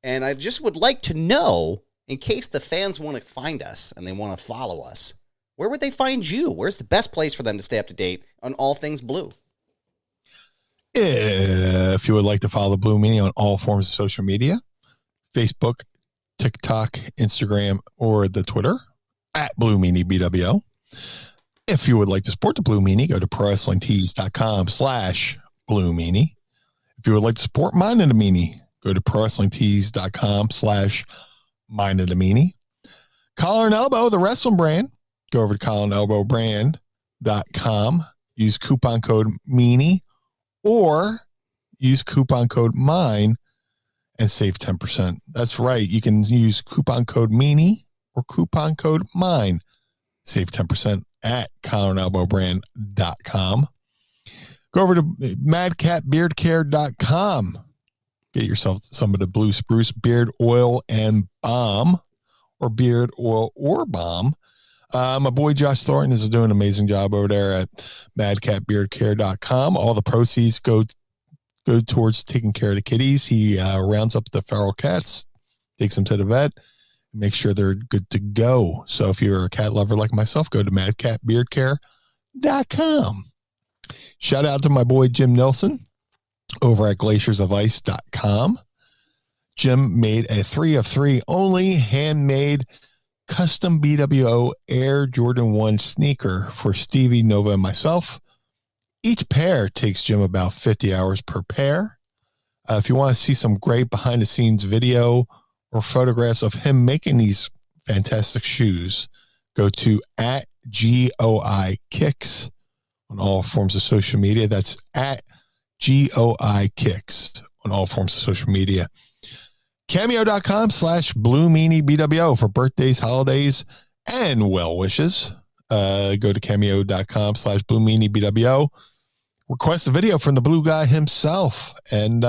And I just would like to know, in case the fans want to find us and they want to follow us, where would they find you? Where's the best place for them to stay up to date on all things blue? If you would like to follow the Blue Meanie on all forms of social media, Facebook, TikTok, Instagram, or the Twitter, at Blue Meanie BWO. If you would like to support the Blue Meanie, go to ProWrestlingTees.com/Blue Meanie. If you would like to support Mind of the Meanie, go to ProWrestlingTees.com/Mind of the Meanie. Collar and Elbow, the wrestling brand. Go over to collarandelbowbrand.com. Use coupon code Meanie or use coupon code MINE and save 10%. That's right. You can use coupon code Meanie or coupon code MINE. Save 10% at collarandelbowbrand.com. Go over to madcatbeardcare.com. Get yourself some of the Blue Spruce beard oil and balm, or beard oil or balm. My boy Josh Thornton is doing an amazing job over there at madcatbeardcare.com. All the proceeds go towards taking care of the kitties. He rounds up the feral cats, takes them to the vet, make sure they're good to go. So if you're a cat lover like myself, go to madcatbeardcare.com. Shout out to my boy Jim Nelson over at glaciersofice.com. Jim made a 3 of 3 only handmade custom BWO Air Jordan 1 sneaker for Stevie, Nova, and myself. Each pair takes Jim about 50 hours per pair. If you want to see some great behind-the-scenes video or photographs of him making these fantastic shoes, go to at GOI Kicks on all forms of social media. That's at GOI Kicks on all forms of social media. Cameo.com/Blue Meanie BWO for birthdays, holidays, and well wishes. Go to cameo.com/Blue Meanie BWO. Request a video from the blue guy himself, and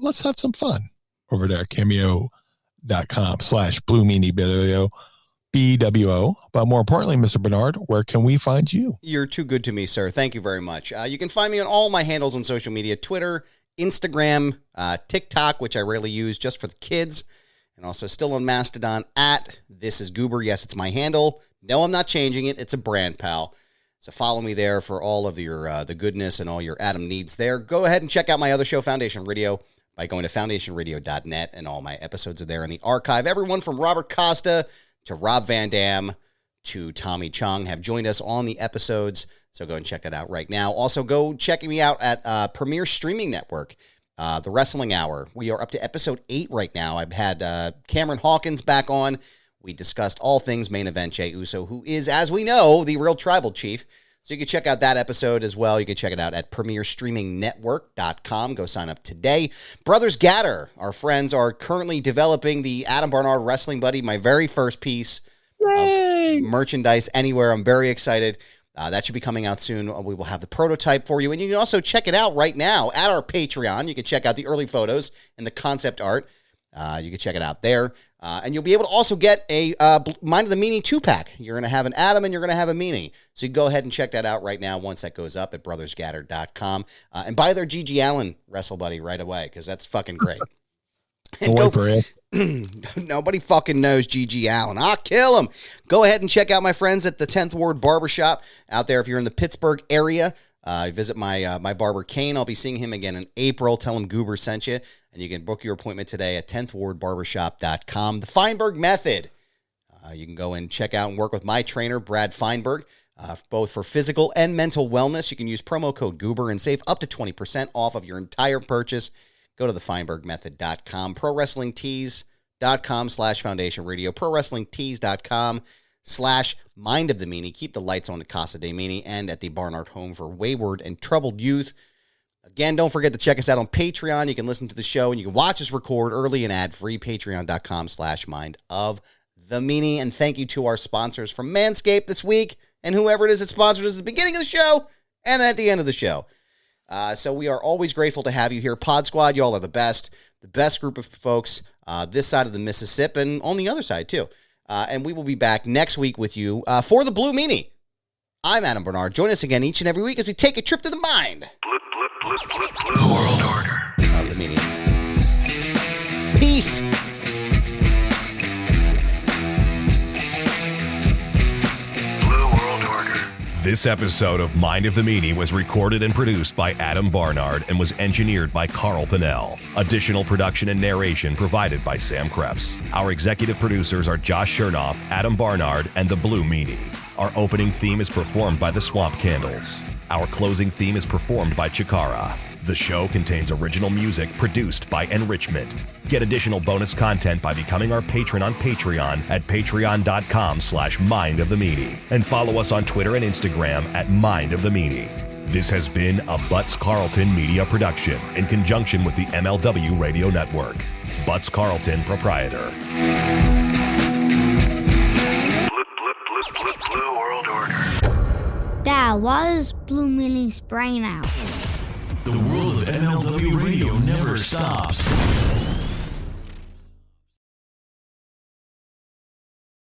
let's have some fun over there. Cameo.com/Blue Meanie BWO. But more importantly, Mr. Barnard, where can we find you? You're too good to me, sir. Thank you very much. You can find me on all my handles on social media: Twitter, Instagram, TikTok, which I rarely use just for the kids, and also still on Mastodon at This Is Goober. Yes, it's my handle. No, I'm not changing it. It's a brand, pal. So follow me there for all of your the goodness and all your Adam needs there. Go ahead and check out my other show, Foundation Radio, by going to foundationradio.net, and all my episodes are there in the archive. Everyone from Robert Costa to Rob Van Dam to Tommy Chung have joined us on the episodes. So go and check that out right now. Also, go check me out at Premier Streaming Network, The Wrestling Hour. We are up to episode 8 right now. I've had Cameron Hawkins back on. We discussed all things main event Jey Uso, who is, as we know, the real tribal chief. So you can check out that episode as well. You can check it out at premierstreamingnetwork.com. Go sign up today. Brothers Gaddor, our friends, are currently developing the Adam Barnard Wrestling Buddy, my very first piece of merchandise anywhere. I'm very excited. That should be coming out soon. We will have the prototype for you. And you can also check it out right now at our Patreon. You can check out the early photos and the concept art. You can check it out there. And you'll be able to also get a Mind of the Meanie 2-pack. You're going to have an Adam and you're going to have a Meanie. So you can go ahead and check that out right now once that goes up at brothersgaddor.com. And buy their G.G. Allen Wrestle Buddy right away, because that's fucking great. And nobody fucking knows G.G. Allen. I'll kill him. Go ahead and check out my friends at the 10th Ward Barbershop out there if you're in the Pittsburgh area. Visit my barber, Kane. I'll be seeing him again in April. Tell him Goober sent you. And you can book your appointment today at 10thwardbarbershop.com. The Feinberg Method. You can go and check out and work with my trainer, Brad Feinberg, both for physical and mental wellness. You can use promo code Goober and save up to 20% off of your entire purchase. Go to thefeinbergmethod.com. ProWrestlingTees.com/Foundation Radio. ProWrestlingTees.com/Mind of the Meanie. Keep the lights on at Casa DeMeanie and at the Barnard Home for Wayward and Troubled Youth. Again, don't forget to check us out on Patreon. You can listen to the show and you can watch us record early and ad-free. Patreon.com/Mind of the Meanie. And thank you to our sponsors from Manscaped this week and whoever it is that sponsored us at the beginning of the show and at the end of the show. So we are always grateful to have you here. Pod Squad, y'all are the best group of folks this side of the Mississippi and on the other side too. And we will be back next week with you for the Blue Meanie. I'm Adam Barnard. Join us again each and every week as we take a trip to the mind. Blue World Order. Of the Meanie. Peace. Blue World Order. This episode of Mind of the Meanie was recorded and produced by Adam Barnard and was engineered by Carl Pinnell. Additional production and narration provided by Sam Krebs. Our executive producers are Josh Chernoff, Adam Barnard, and the Blue Meanie. Our opening theme is performed by the Swamp Candles. Our closing theme is performed by Chikara. The show contains original music produced by Enrichment. Get additional bonus content by becoming our patron on Patreon at patreon.com/Mind of the Meanie. And follow us on Twitter and Instagram at Mind of the Meanie. This has been a Butts Carlton media production in conjunction with the MLW Radio Network. Butts Carlton, proprietor. Blue World Order. Dad, why does Blue Meanie's brain out? The world of MLW Radio never stops.